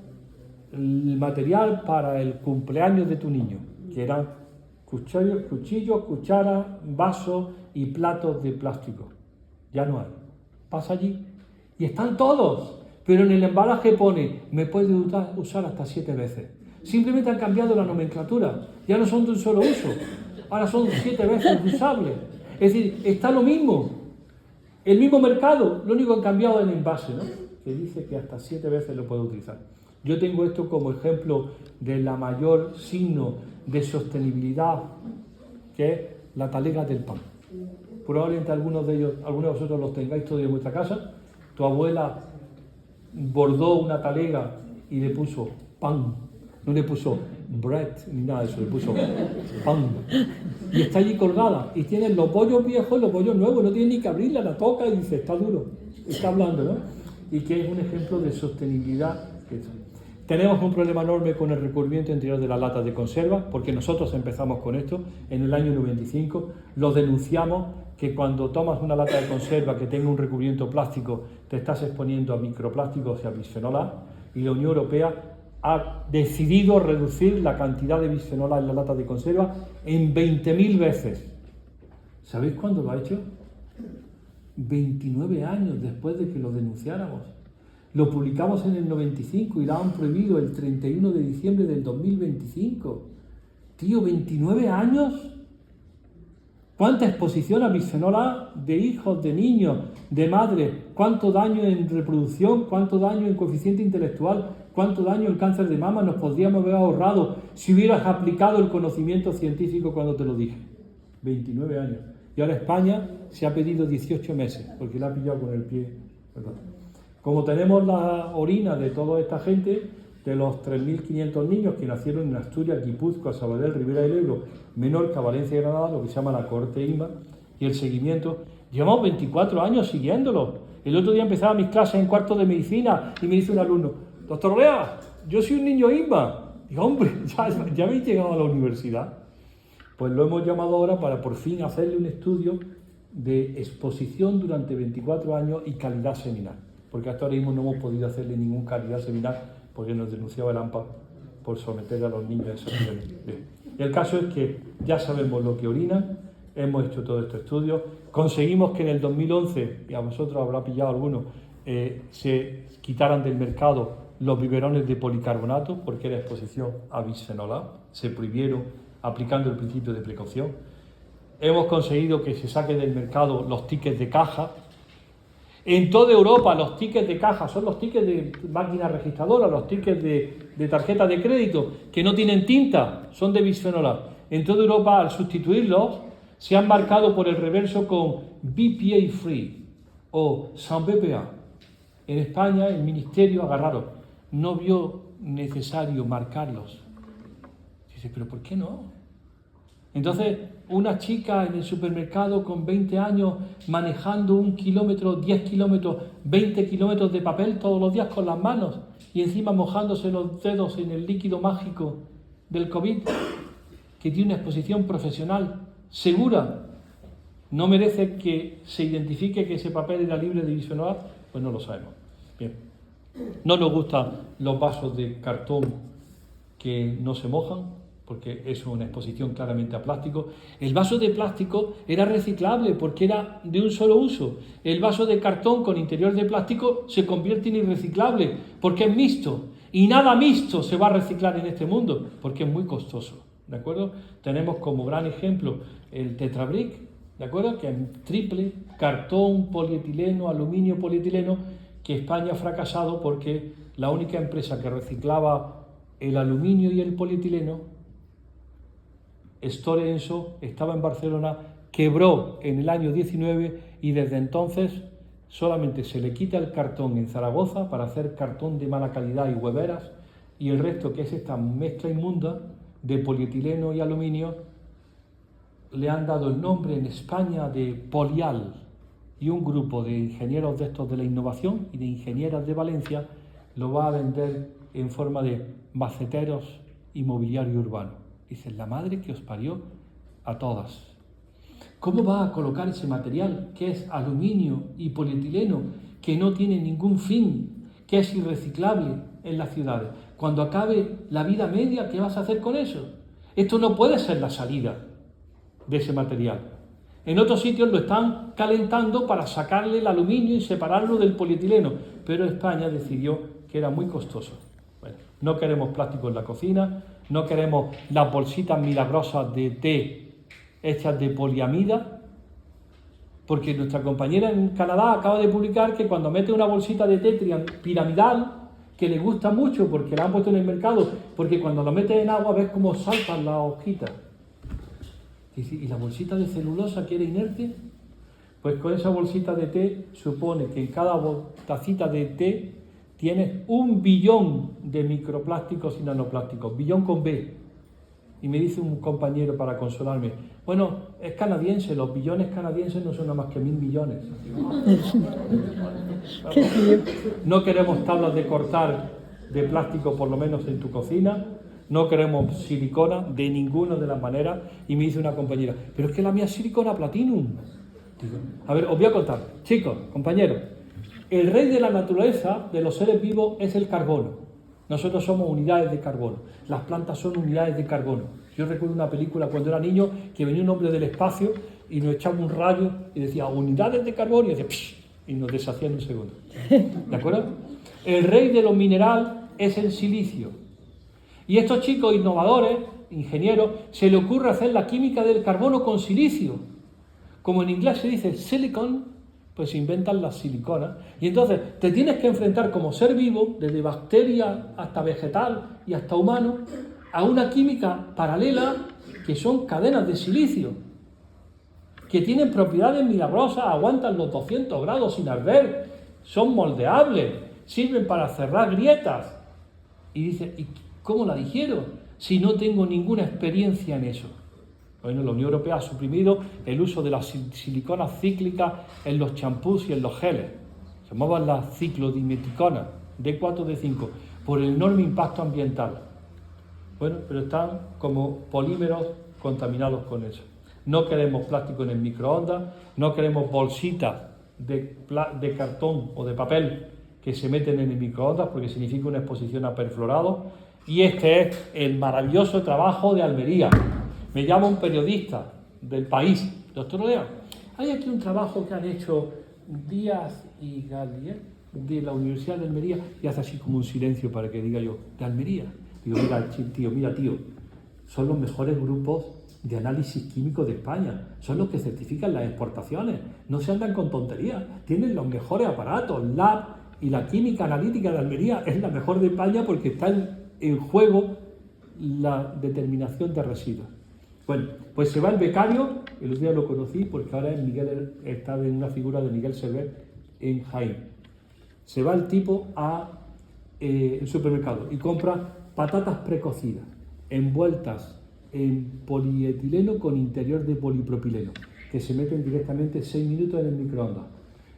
el material para el cumpleaños de tu niño, que eran cuchillos, cucharas, vasos y platos de plástico. Ya no hay. Pasa allí y están todos, pero en el embalaje pone: me puede usar hasta 7 veces. Simplemente han cambiado la nomenclatura, ya no son de un solo uso, ahora son 7 veces usables. Es decir, está lo mismo, el mismo mercado, lo único que han cambiado es el envase, ¿no? Que dice que hasta 7 veces lo puede utilizar. Yo tengo esto como ejemplo de la mayor signo de sostenibilidad, que es la talega del pan. Probablemente algunos de vosotros los tengáis todos en vuestra casa. Tu abuela bordó una talega y le puso pan. No le puso bread ni nada de eso, le puso pan. Y está allí colgada. Y tiene los bollos viejos y los bollos nuevos. No tiene ni que abrirla, la toca y dice: está duro. Está hablando, ¿no? Y que es un ejemplo de sostenibilidad. Tenemos un problema enorme con el recubrimiento interior de las latas de conserva, porque nosotros empezamos con esto en el año 95. Lo denunciamos, que cuando tomas una lata de conserva que tenga un recubrimiento plástico, te estás exponiendo a microplásticos y a bisfenol A. Y la Unión Europea ha decidido reducir la cantidad de bisfenol A en la lata de conserva en 20.000 veces. ¿Sabéis cuándo lo ha hecho? 29 años después de que lo denunciáramos. Lo publicamos en el 95 y lo han prohibido el 31 de diciembre del 2025. Tío, 29 años. ¿Cuánta exposición a bisfenol A de hijos, de niños, de madres? ¿Cuánto daño en reproducción? ¿Cuánto daño en coeficiente intelectual? ¿Cuánto daño en cáncer de mama nos podríamos haber ahorrado si hubieras aplicado el conocimiento científico cuando te lo dije? 29 años. Y ahora España se ha pedido 18 meses, porque la ha pillado con el pie. ¿Verdad? Como tenemos la orina de toda esta gente, de los 3.500 niños que nacieron en Asturias, Guipúzcoa, Sabadell, Ribera del Ebro, Menorca, Valencia y Granada, lo que se llama la cohorte INVA, y el seguimiento, llevamos 24 años siguiéndolo. El otro día empezaba mis clases en cuarto de medicina y me dice un alumno: doctor Olea, yo soy un niño INVA. Digo, hombre, ya habéis llegado a la universidad. Pues lo hemos llamado ahora para por fin hacerle un estudio de exposición durante 24 años y calidad seminal, porque hasta ahora mismo no hemos podido hacerle ningún calidad seminal porque nos denunciaba el AMPA por someter a los niños a esos niveles. El caso es que ya sabemos lo que orinan, hemos hecho todos estos estudios, conseguimos que en el 2011, y a vosotros habrá pillado algunos, se quitaran del mercado los biberones de policarbonato porque era exposición a bisfenol A, se prohibieron aplicando el principio de precaución. Hemos conseguido que se saquen del mercado los tickets de caja. En toda Europa los tickets de caja son los tickets de máquina registradora, los tickets de tarjeta de crédito que no tienen tinta, son de bisfenol A. En toda Europa, al sustituirlos, se han marcado por el reverso con BPA Free o Sans BPA. En España, el Ministerio, agarraros, no vio necesario marcarlos. Dice, ¿pero por qué no? Entonces, una chica en el supermercado con 20 años manejando 1 kilómetro, 10 kilómetros, 20 kilómetros de papel todos los días con las manos y encima mojándose los dedos en el líquido mágico del COVID, que tiene una exposición profesional segura, ¿no merece que se identifique que ese papel era libre de bisfenol A? Pues no lo sabemos. Bien. No nos gustan los vasos de cartón que no se mojan, porque es una exposición claramente a plástico. El vaso de plástico era reciclable porque era de un solo uso. El vaso de cartón con interior de plástico se convierte en irreciclable porque es mixto. Y nada mixto se va a reciclar en este mundo porque es muy costoso. ¿De acuerdo? Tenemos como gran ejemplo el Tetrabric, ¿de acuerdo? Que es triple, cartón, polietileno, aluminio, polietileno, que España ha fracasado porque la única empresa que reciclaba el aluminio y el polietileno, Store Enso, estaba en Barcelona, quebró en el año 19 y desde entonces solamente se le quita el cartón en Zaragoza para hacer cartón de mala calidad y hueveras, y el resto, que es esta mezcla inmunda de polietileno y aluminio, le han dado el nombre en España de Polial, y un grupo de ingenieros de estos de la innovación y de ingenieras de Valencia lo va a vender en forma de maceteros y mobiliario urbano. Dicen, la madre que os parió a todas. ¿Cómo va a colocar ese material que es aluminio y polietileno, que no tiene ningún fin, que es irreciclable en las ciudades? Cuando acabe la vida media, ¿qué vas a hacer con eso? Esto no puede ser la salida de ese material. En otros sitios lo están calentando para sacarle el aluminio y separarlo del polietileno, pero España decidió que era muy costoso. Bueno, no queremos plástico en la cocina, no queremos las bolsitas milagrosas de té hechas de poliamida, porque nuestra compañera en Canadá acaba de publicar que cuando mete una bolsita de té piramidal, que le gusta mucho porque la han puesto en el mercado, porque cuando lo metes en agua ves cómo saltan las hojitas. ¿Y la bolsita de celulosa que era inerte? Pues con esa bolsita de té supone que en cada tacita de té tienes 1 billón de microplásticos y nanoplásticos, billón con B. Y me dice un compañero para consolarme, bueno, es canadiense, los billones canadienses no son nada más que 1.000 millones. No queremos tablas de cortar de plástico, por lo menos en tu cocina, no queremos silicona de ninguna de las maneras. Y me dice una compañera, pero es que la mía es silicona platinum. Digo, a ver, os voy a contar, chicos, compañeros. El rey de la naturaleza, de los seres vivos, es el carbono. Nosotros somos unidades de carbono. Las plantas son unidades de carbono. Yo recuerdo una película cuando era niño que venía un hombre del espacio y nos echaba un rayo y decía unidades de carbono y decía ¡psh! Y nos deshacía en un segundo. ¿De acuerdo? El rey de lo mineral es el silicio. Y estos chicos innovadores, ingenieros, se le ocurre hacer la química del carbono con silicio. como en inglés se dice silicon, pues se inventan las siliconas. Y entonces te tienes que enfrentar como ser vivo, desde bacteria hasta vegetal y hasta humano, a una química paralela que son cadenas de silicio, que tienen propiedades milagrosas, aguantan los 200 grados sin arder, son moldeables, sirven para cerrar grietas. Y dice, ¿y cómo la digiero si no tengo ninguna experiencia en eso? Bueno, la Unión Europea ha suprimido el uso de las siliconas cíclicas en los champús y en los geles. Se llamaban las ciclodimeticonas, D4, D5, por el enorme impacto ambiental. Bueno, pero están como polímeros contaminados con eso. No queremos plástico en el microondas, no queremos bolsitas de cartón o de papel que se meten en el microondas porque significa una exposición a perfluorados. Y este es el maravilloso trabajo de Almería. Me llama un periodista del País, doctor Olea, hay aquí un trabajo que han hecho Díaz y Galier de la Universidad de Almería, y hace así como un silencio para que diga yo, ¿de Almería? Digo, mira tío, son los mejores grupos de análisis químico de España, son los que certifican las exportaciones, no se andan con tonterías, tienen los mejores aparatos, LAB, y la química analítica de Almería es la mejor de España porque está en juego la determinación de residuos. Bueno, pues se va el becario, el otro día lo conocí porque ahora está en una figura de Miguel Servet en Jaén. Se va el tipo al supermercado y compra patatas precocidas, envueltas en polietileno con interior de polipropileno, que se meten directamente 6 minutos en el microondas.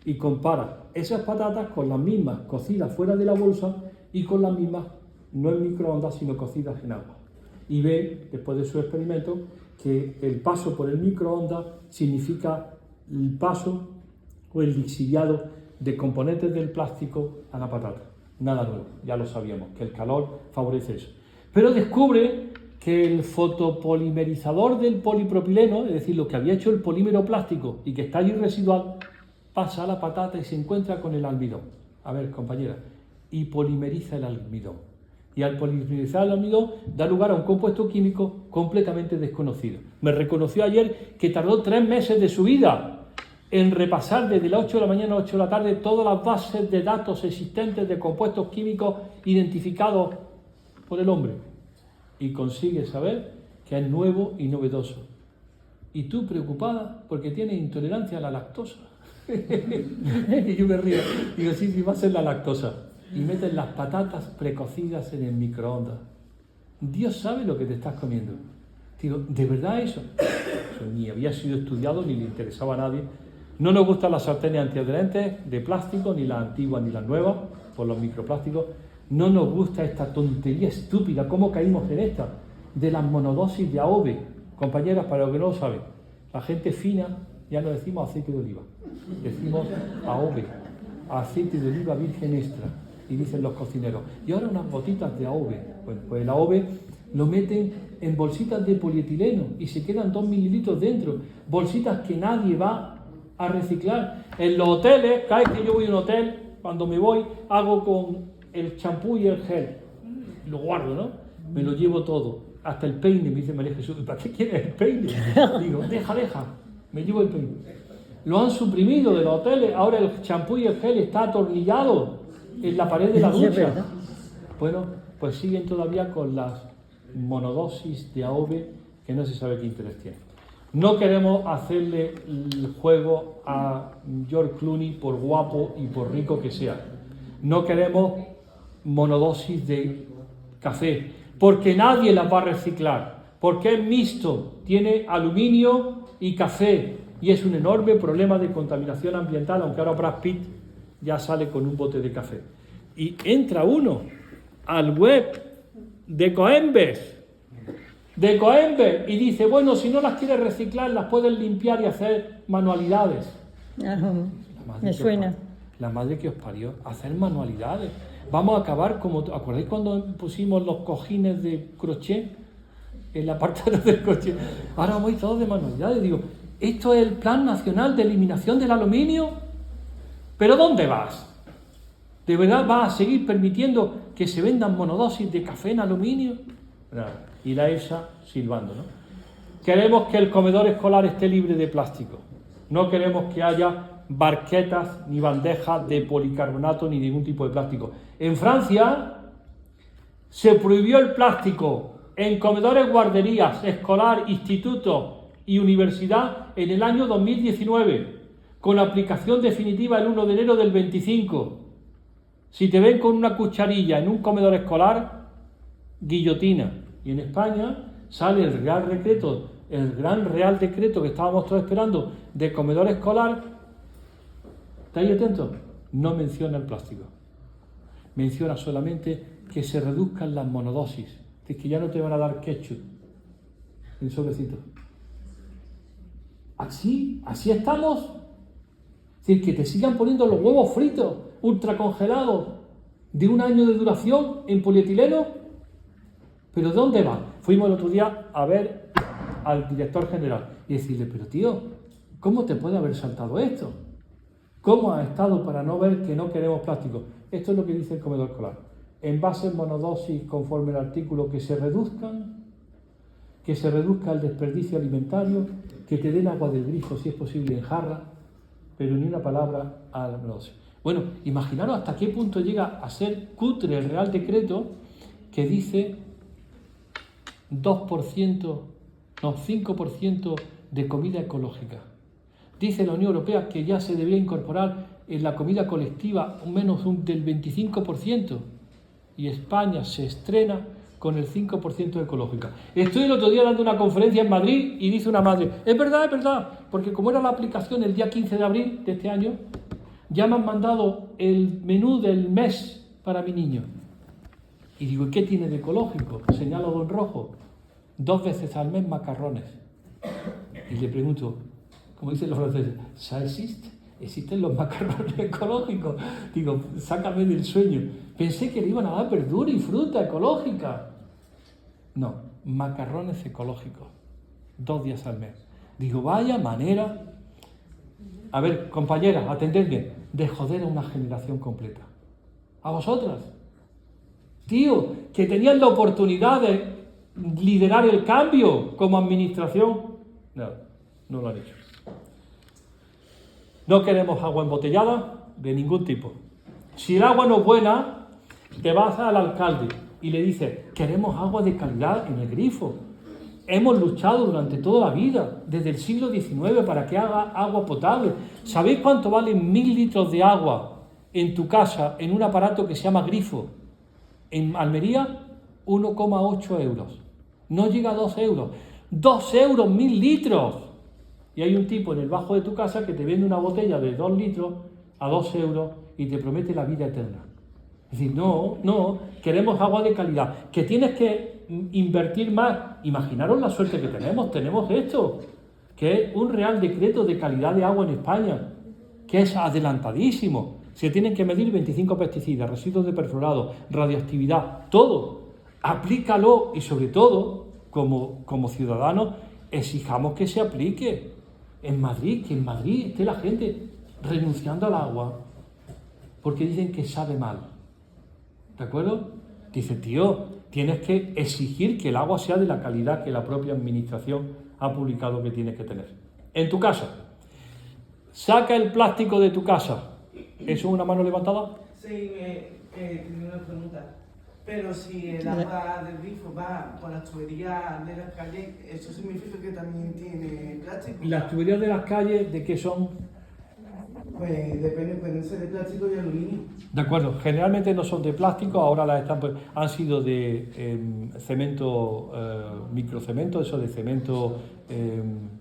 Y compara esas patatas con las mismas cocidas fuera de la bolsa y con las mismas, no en microondas, sino cocidas en agua. Y ve, después de su experimento, que el paso por el microondas significa el paso o el lixiviado de componentes del plástico a la patata. Nada nuevo, ya lo sabíamos, que el calor favorece eso. Pero descubre que el fotopolimerizador del polipropileno, es decir, lo que había hecho el polímero plástico y que está allí residual, pasa a la patata y se encuentra con el almidón. A ver, compañera, y polimeriza el almidón. Y al polimerizar el almidón da lugar a un compuesto químico completamente desconocido. Me reconoció ayer que tardó 3 meses de su vida en repasar desde las 8 de la mañana a 8 de la tarde todas las bases de datos existentes de compuestos químicos identificados por el hombre. Y consigue saber que es nuevo y novedoso. Y tú preocupada porque tienes intolerancia a la lactosa. Y yo me río. Digo, sí, va a ser la lactosa. Y metes las patatas precocidas en el microondas. Dios sabe lo que te estás comiendo. Digo, ¿de verdad eso? Eso ni había sido estudiado ni le interesaba a nadie. No nos gustan las sartenes antiadherentes de plástico, ni las antiguas ni las nuevas, por los microplásticos. No nos gusta esta tontería estúpida. ¿Cómo caímos en esta? De las monodosis de AOVE. Compañeras, para los que no lo saben, la gente fina ya no decimos aceite de oliva, decimos AOVE, aceite de oliva virgen extra. Y dicen los cocineros, y ahora unas gotitas de AOVE. Bueno, pues el AOVE lo meten en bolsitas de polietileno y se quedan 2 mililitros dentro, bolsitas que nadie va a reciclar. En los hoteles, cada vez que yo voy a un hotel, cuando me voy, hago con el champú y el gel, lo guardo, ¿no? Me lo llevo todo, hasta el peine. Me dice María Jesús, ¿para qué quieres el peine? Digo, deja, me llevo el peine. Lo han suprimido de los hoteles, ahora el champú y el gel está atornillado en la pared de la ducha. Bueno, pues siguen todavía con las monodosis de AOVE que no se sabe qué interés tiene. No queremos hacerle el juego a George Clooney por guapo y por rico que sea. No queremos monodosis de café, porque nadie las va a reciclar, porque es mixto, tiene aluminio y café, y es un enorme problema de contaminación ambiental, aunque ahora Brad Pitt ya sale con un bote de café. Y entra uno al web de Coembes, y dice, bueno, si no las quieres reciclar, las puedes limpiar y hacer manualidades. Me suena. La madre que os parió, hacer manualidades. Vamos a acabar como, ¿acordáis cuando pusimos los cojines de crochet en la parte del coche? Ahora vamos a ir todos de manualidades. Digo, ¿esto es el Plan Nacional de Eliminación del Aluminio? ¿Pero dónde vas? ¿De verdad vas a seguir permitiendo que se vendan monodosis de café en aluminio? Nada. Y la ESA silbando, ¿no? Queremos que el comedor escolar esté libre de plástico. No queremos que haya barquetas ni bandejas de policarbonato ni ningún tipo de plástico. En Francia se prohibió el plástico en comedores, guarderías, escolar, institutos y universidad en el año 2019, con aplicación definitiva el 1 de enero del 25. Si te ven con una cucharilla en un comedor escolar, guillotina. Y en España sale el gran Real Decreto que estábamos todos esperando de comedor escolar. ¿Estáis atentos? No menciona el plástico. Menciona solamente que se reduzcan las monodosis. Es que ya no te van a dar ketchup en sobrecito. Así estamos. Es decir, que te sigan poniendo los huevos fritos, ultracongelados, de 1 año de duración en polietileno. ¿Pero de dónde va? Fuimos el otro día a ver al director general y decirle, pero tío, ¿cómo te puede haber saltado esto? ¿Cómo has estado para no ver que no queremos plástico? Esto es lo que dice el comedor escolar. Envases monodosis conforme el artículo que se reduzca el desperdicio alimentario, que te den agua del grifo si es posible en jarra, pero ni una palabra a la monodosis. Bueno, imaginaros hasta qué punto llega a ser cutre el Real Decreto que dice 5% de comida ecológica. Dice la Unión Europea que ya se debería incorporar en la comida colectiva menos del 25%. Y España se estrena con el 5% ecológica. Estoy el otro día dando una conferencia en Madrid y dice una madre, es verdad, porque como era la aplicación el día 15 de abril de este año, ya me han mandado el menú del mes para mi niño. Y digo, ¿y qué tiene de ecológico? Señalo don Rojo, 2 veces al mes macarrones. Y le pregunto, como dicen los franceses, ¿ça existe? ¿Existen los macarrones ecológicos? Digo, sácame del sueño. Pensé que le iban a dar verdura y fruta ecológica. No, macarrones ecológicos, 2 días al mes. Digo, vaya manera, a ver, compañeras, atendedme, de joder a una generación completa. A vosotras. Tío, que tenían la oportunidad de liderar el cambio como administración. No lo han hecho. No queremos agua embotellada de ningún tipo. Si el agua no es buena, te vas al alcalde y le dices, queremos agua de calidad en el grifo. Hemos luchado durante toda la vida, desde el siglo XIX, para que haga agua potable. ¿Sabéis cuánto valen 1000 litros de agua en tu casa en un aparato que se llama grifo? En Almería, 1,8 euros. No llega a 2 euros. 2 euros, 1000 litros. Y hay un tipo en el bajo de tu casa que te vende una botella de 2 litros a 2 euros y te promete la vida eterna. Es decir, no, queremos agua de calidad. Que tienes que invertir más. Imaginaros la suerte que tenemos esto, que es un Real Decreto de calidad de agua en España, que es adelantadísimo. Se tienen que medir 25 pesticidas, residuos de perfluorado, radioactividad, todo. Aplícalo y sobre todo, como ciudadanos, exijamos que se aplique. Que en Madrid esté la gente renunciando al agua porque dicen que sabe mal. ¿De acuerdo? Dice, tío, tienes que exigir que el agua sea de la calidad que la propia administración ha publicado que tiene que tener. En tu casa, saca el plástico de tu casa. ¿Eso es una mano levantada? Sí, tengo una pregunta. Pero si el agua del grifo va por las tuberías de las calles, ¿eso significa que también tiene plástico? ¿Las tuberías de las calles de qué son? Pues depende, pueden ser de plástico y aluminio. De acuerdo, generalmente no son de plástico, ahora las están, han sido de cemento, microcemento, eso de cemento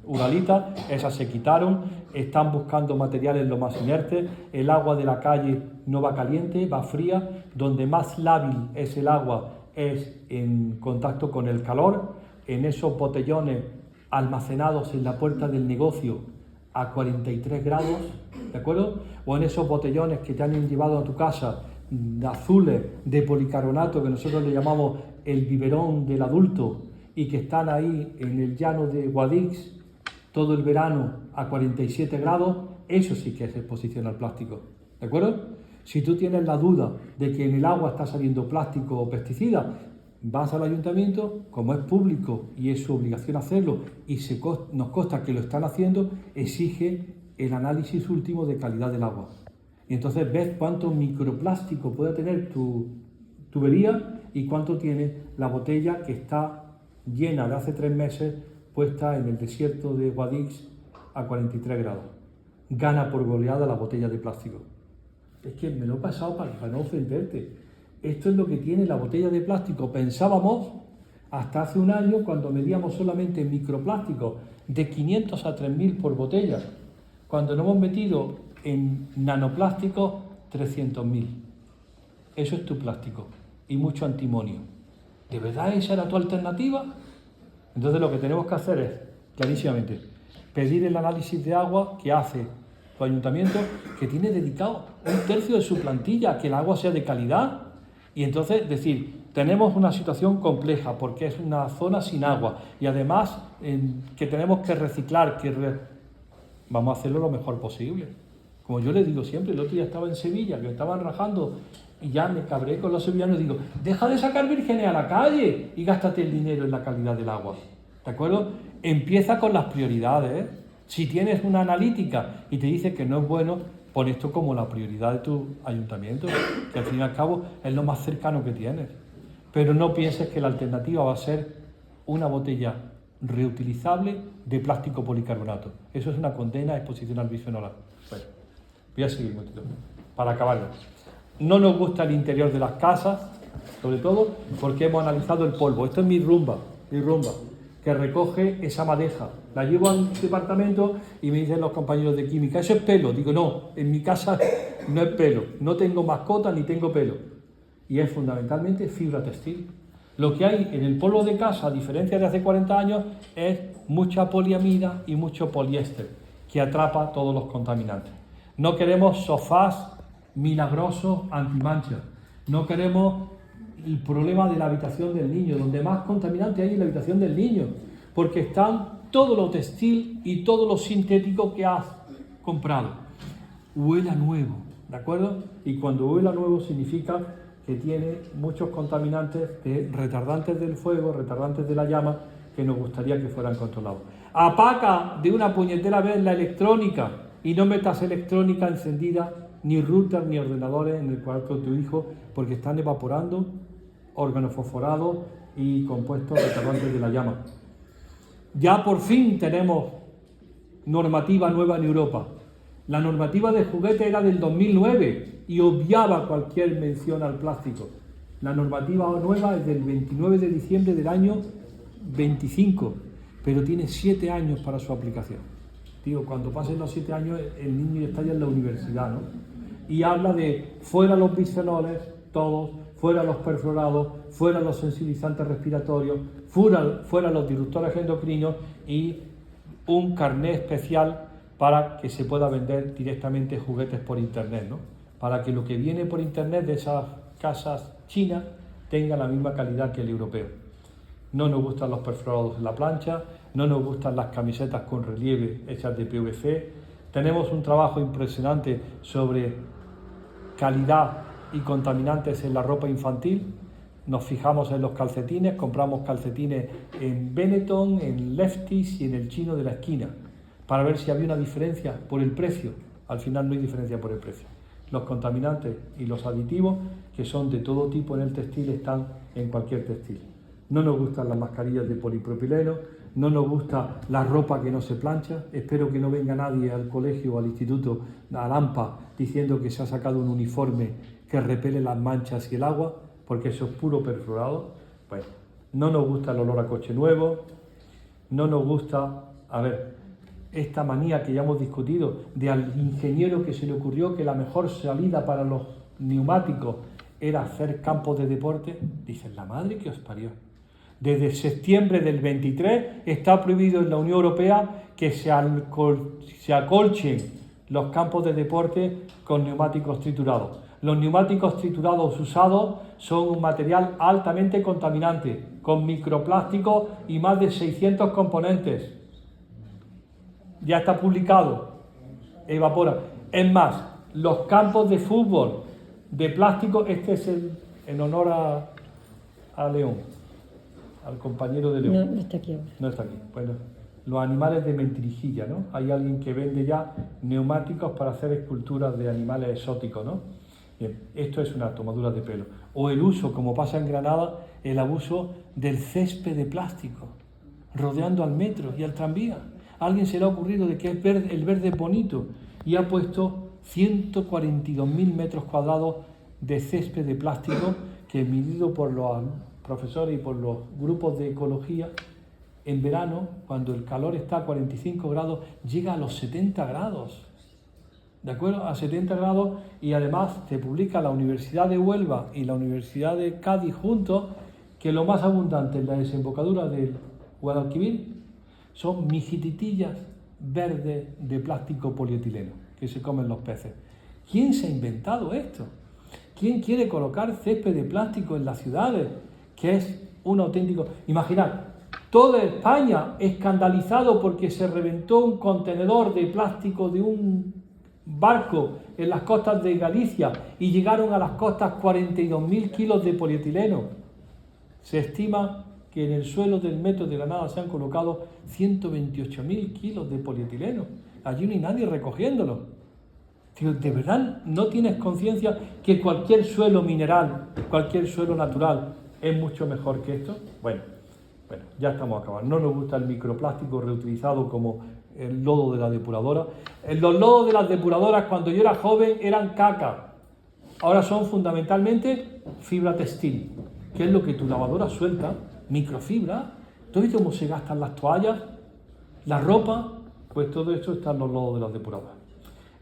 uralita, esas se quitaron, están buscando materiales lo más inertes, el agua de la calle no va caliente, va fría, donde más lábil es el agua es en contacto con el calor, en esos botellones almacenados en la puerta del negocio a 43 grados, ¿de acuerdo? O en esos botellones que te han llevado a tu casa, azules, de policarbonato, que nosotros le llamamos el biberón del adulto, y que están ahí en el llano de Guadix todo el verano a 47 grados, eso sí que es exposición al plástico, ¿de acuerdo? Si tú tienes la duda de que en el agua está saliendo plástico o pesticida, vas al ayuntamiento, como es público y es su obligación hacerlo, y nos consta que lo están haciendo, exige el análisis último de calidad del agua. Y entonces ves cuánto microplástico puede tener tu tubería y cuánto tiene la botella que está llena de hace 3 meses, puesta en el desierto de Guadix a 43 grados. Gana por goleada la botella de plástico. Es que me lo he pasado para no ofenderte. Esto es lo que tiene la botella de plástico. Pensábamos, hasta hace un año, cuando medíamos solamente microplástico, de 500 a 3000 por botella, cuando nos hemos metido en nanoplásticos, 300.000. Eso es tu plástico. Y mucho antimonio. ¿De verdad esa era tu alternativa? Entonces lo que tenemos que hacer es, clarísimamente, pedir el análisis de agua que hace tu ayuntamiento, que tiene dedicado 1/3 de su plantilla a que el agua sea de calidad. Y entonces decir, tenemos una situación compleja porque es una zona sin agua y además que tenemos que reciclar, vamos a hacerlo lo mejor posible. Como yo le digo siempre, el otro día estaba en Sevilla, que estaban rajando y ya me cabré con los sevillanos y digo, deja de sacar vírgenes a la calle y gástate el dinero en la calidad del agua. ¿De acuerdo? Empieza con las prioridades, ¿eh? Si tienes una analítica y te dice que no es bueno, pon esto como la prioridad de tu ayuntamiento, que al fin y al cabo es lo más cercano que tienes. Pero no pienses que la alternativa va a ser una botella reutilizable de plástico policarbonato. Eso es una condena a exposición al bisfenol A. Bueno, voy a seguir un momentito, para acabarlo. No nos gusta el interior de las casas, sobre todo porque hemos analizado el polvo. Esto es mi rumba, que recoge esa madeja. La llevo al departamento y me dicen los compañeros de química, eso es pelo. Digo, no, en mi casa no es pelo. No tengo mascota ni tengo pelo. Y es fundamentalmente fibra textil. Lo que hay en el polvo de casa, a diferencia de hace 40 años, es mucha poliamida y mucho poliéster, que atrapa todos los contaminantes. No queremos sofás milagrosos antimanchas. No queremos el problema de la habitación del niño, donde más contaminante hay en la habitación del niño, porque están todo lo textil y todo lo sintético que has comprado. Huele a nuevo, ¿de acuerdo? Y cuando huele a nuevo significa que tiene muchos contaminantes, retardantes del fuego, retardantes de la llama, que nos gustaría que fueran controlados. Apaga de una puñetera vez la electrónica y no metas electrónica encendida, ni router ni ordenadores en el cuarto de tu hijo, porque están evaporando organofosforados y compuestos retardantes de la llama. Ya por fin tenemos normativa nueva en Europa. La normativa de juguete era del 2009 y obviaba cualquier mención al plástico. La normativa nueva es del 29 de diciembre del año 25, pero tiene 7 años para su aplicación. Digo, cuando pasen los 7 años, el niño ya está ya en la universidad, ¿no? Y habla de fuera los bisfenoles, todos, fuera los perfluorados, fuera los sensibilizantes respiratorios, fuera los disruptores endocrinos y un carné especial para que se pueda vender directamente juguetes por internet, ¿no? Para que lo que viene por internet de esas casas chinas tenga la misma calidad que el europeo. No nos gustan los perforados en la plancha, no nos gustan las camisetas con relieve hechas de PVC. Tenemos un trabajo impresionante sobre calidad y contaminantes en la ropa infantil. Nos fijamos en los calcetines, compramos calcetines en Benetton, en Lefties y en el chino de la esquina, para ver si había una diferencia por el precio. Al final no hay diferencia por el precio. Los contaminantes y los aditivos, que son de todo tipo en el textil, están en cualquier textil. No nos gustan las mascarillas de polipropileno, no nos gusta la ropa que no se plancha. Espero que no venga nadie al colegio o al instituto, a AMPA, diciendo que se ha sacado un uniforme que repele las manchas y el agua, porque eso es puro perfluorado. Pues no nos gusta el olor a coche nuevo, no nos gusta, esta manía que ya hemos discutido, de al ingeniero que se le ocurrió que la mejor salida para los neumáticos era hacer campos de deporte. Dicen, la madre que os parió. Desde septiembre del 23 está prohibido en la Unión Europea que se acolchen los campos de deporte con neumáticos triturados. Los neumáticos triturados usados son un material altamente contaminante, con microplásticos y más de 600 componentes. Ya está publicado, evapora. Es más, los campos de fútbol de plástico, este es en honor a León, al compañero de No, León. no está aquí ahora. No está aquí. Bueno, los animales de mentirijilla, ¿no? Hay alguien que vende ya neumáticos para hacer esculturas de animales exóticos, ¿no? Bien, esto es una tomadura de pelo. O el uso, como pasa en Granada, el abuso del césped de plástico, rodeando al metro y al tranvía. A alguien se le ha ocurrido de que es verde, el verde es bonito y ha puesto 142.000 metros cuadrados de césped de plástico que, medido por los profesores y por los grupos de ecología, en verano, cuando el calor está a 45 grados, llega a los 70 grados. ¿De acuerdo? A 70 grados, y además se publica la Universidad de Huelva y la Universidad de Cádiz juntos que lo más abundante en la desembocadura del Guadalquivir son mijititillas verdes de plástico polietileno que se comen los peces. ¿Quién se ha inventado esto? ¿Quién quiere colocar césped de plástico en las ciudades? Que es un auténtico... Imaginad, toda España escandalizado porque se reventó un contenedor de plástico de un barco en las costas de Galicia y llegaron a las costas 42.000 kilos de polietileno. Se estima que en el suelo del metro de Granada se han colocado 128.000 kilos de polietileno. Allí no hay nadie recogiéndolo. Tío, ¿de verdad no tienes conciencia que cualquier suelo mineral, cualquier suelo natural es mucho mejor que esto? Bueno, ya estamos acabando. No nos gusta el microplástico reutilizado como el lodo de la depuradora. Los lodos de las depuradoras cuando yo era joven eran caca. Ahora son fundamentalmente fibra textil, que es lo que tu lavadora suelta, microfibra. ¿Tú has visto cómo se gastan las toallas, la ropa? Pues todo esto está en los lodos de las depuradoras.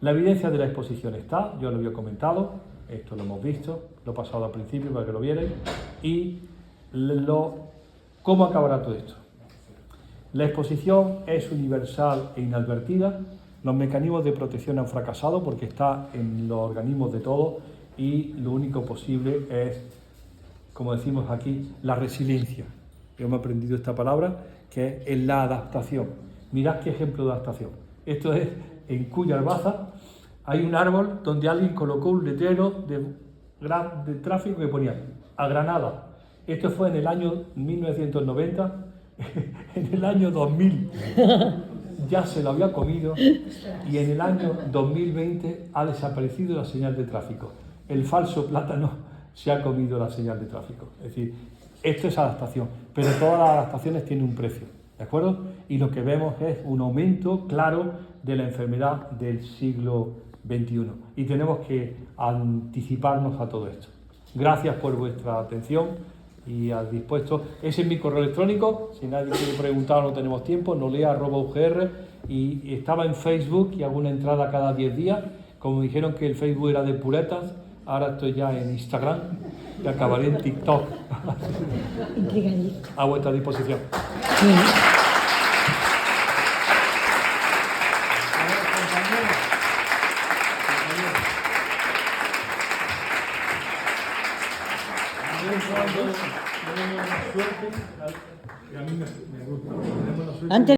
La evidencia de la exposición está, yo lo había comentado, esto lo hemos visto, lo he pasado al principio para que lo vierais, y ¿cómo acabará todo esto? La exposición es universal e inadvertida, los mecanismos de protección han fracasado porque está en los organismos de todos y lo único posible es, como decimos aquí, la resiliencia. Yo me he aprendido esta palabra, que es la adaptación. Mirad qué ejemplo de adaptación. Esto es en Cuyarbaza, hay un árbol donde alguien colocó un letrero de tráfico que ponía a Granada. Esto fue en el año 1990. En el año 2000 ya se lo había comido y en el año 2020 ha desaparecido la señal de tráfico. El falso plátano se ha comido la señal de tráfico. Es decir, esto es adaptación, pero todas las adaptaciones tienen un precio, ¿de acuerdo? Y lo que vemos es un aumento claro de la enfermedad del siglo XXI y tenemos que anticiparnos a todo esto. Gracias por vuestra atención. Y al dispuesto, ese es mi correo electrónico, si nadie quiere preguntar no tenemos tiempo, nolea@ugr, y estaba en Facebook y hago una entrada cada 10 días, como me dijeron que el Facebook era de puretas, ahora estoy ya en Instagram y acabaré en TikTok. A vuestra disposición. Sí. Tenemos la suerte, y a mí me gusta. Tenemos la suerte. Antes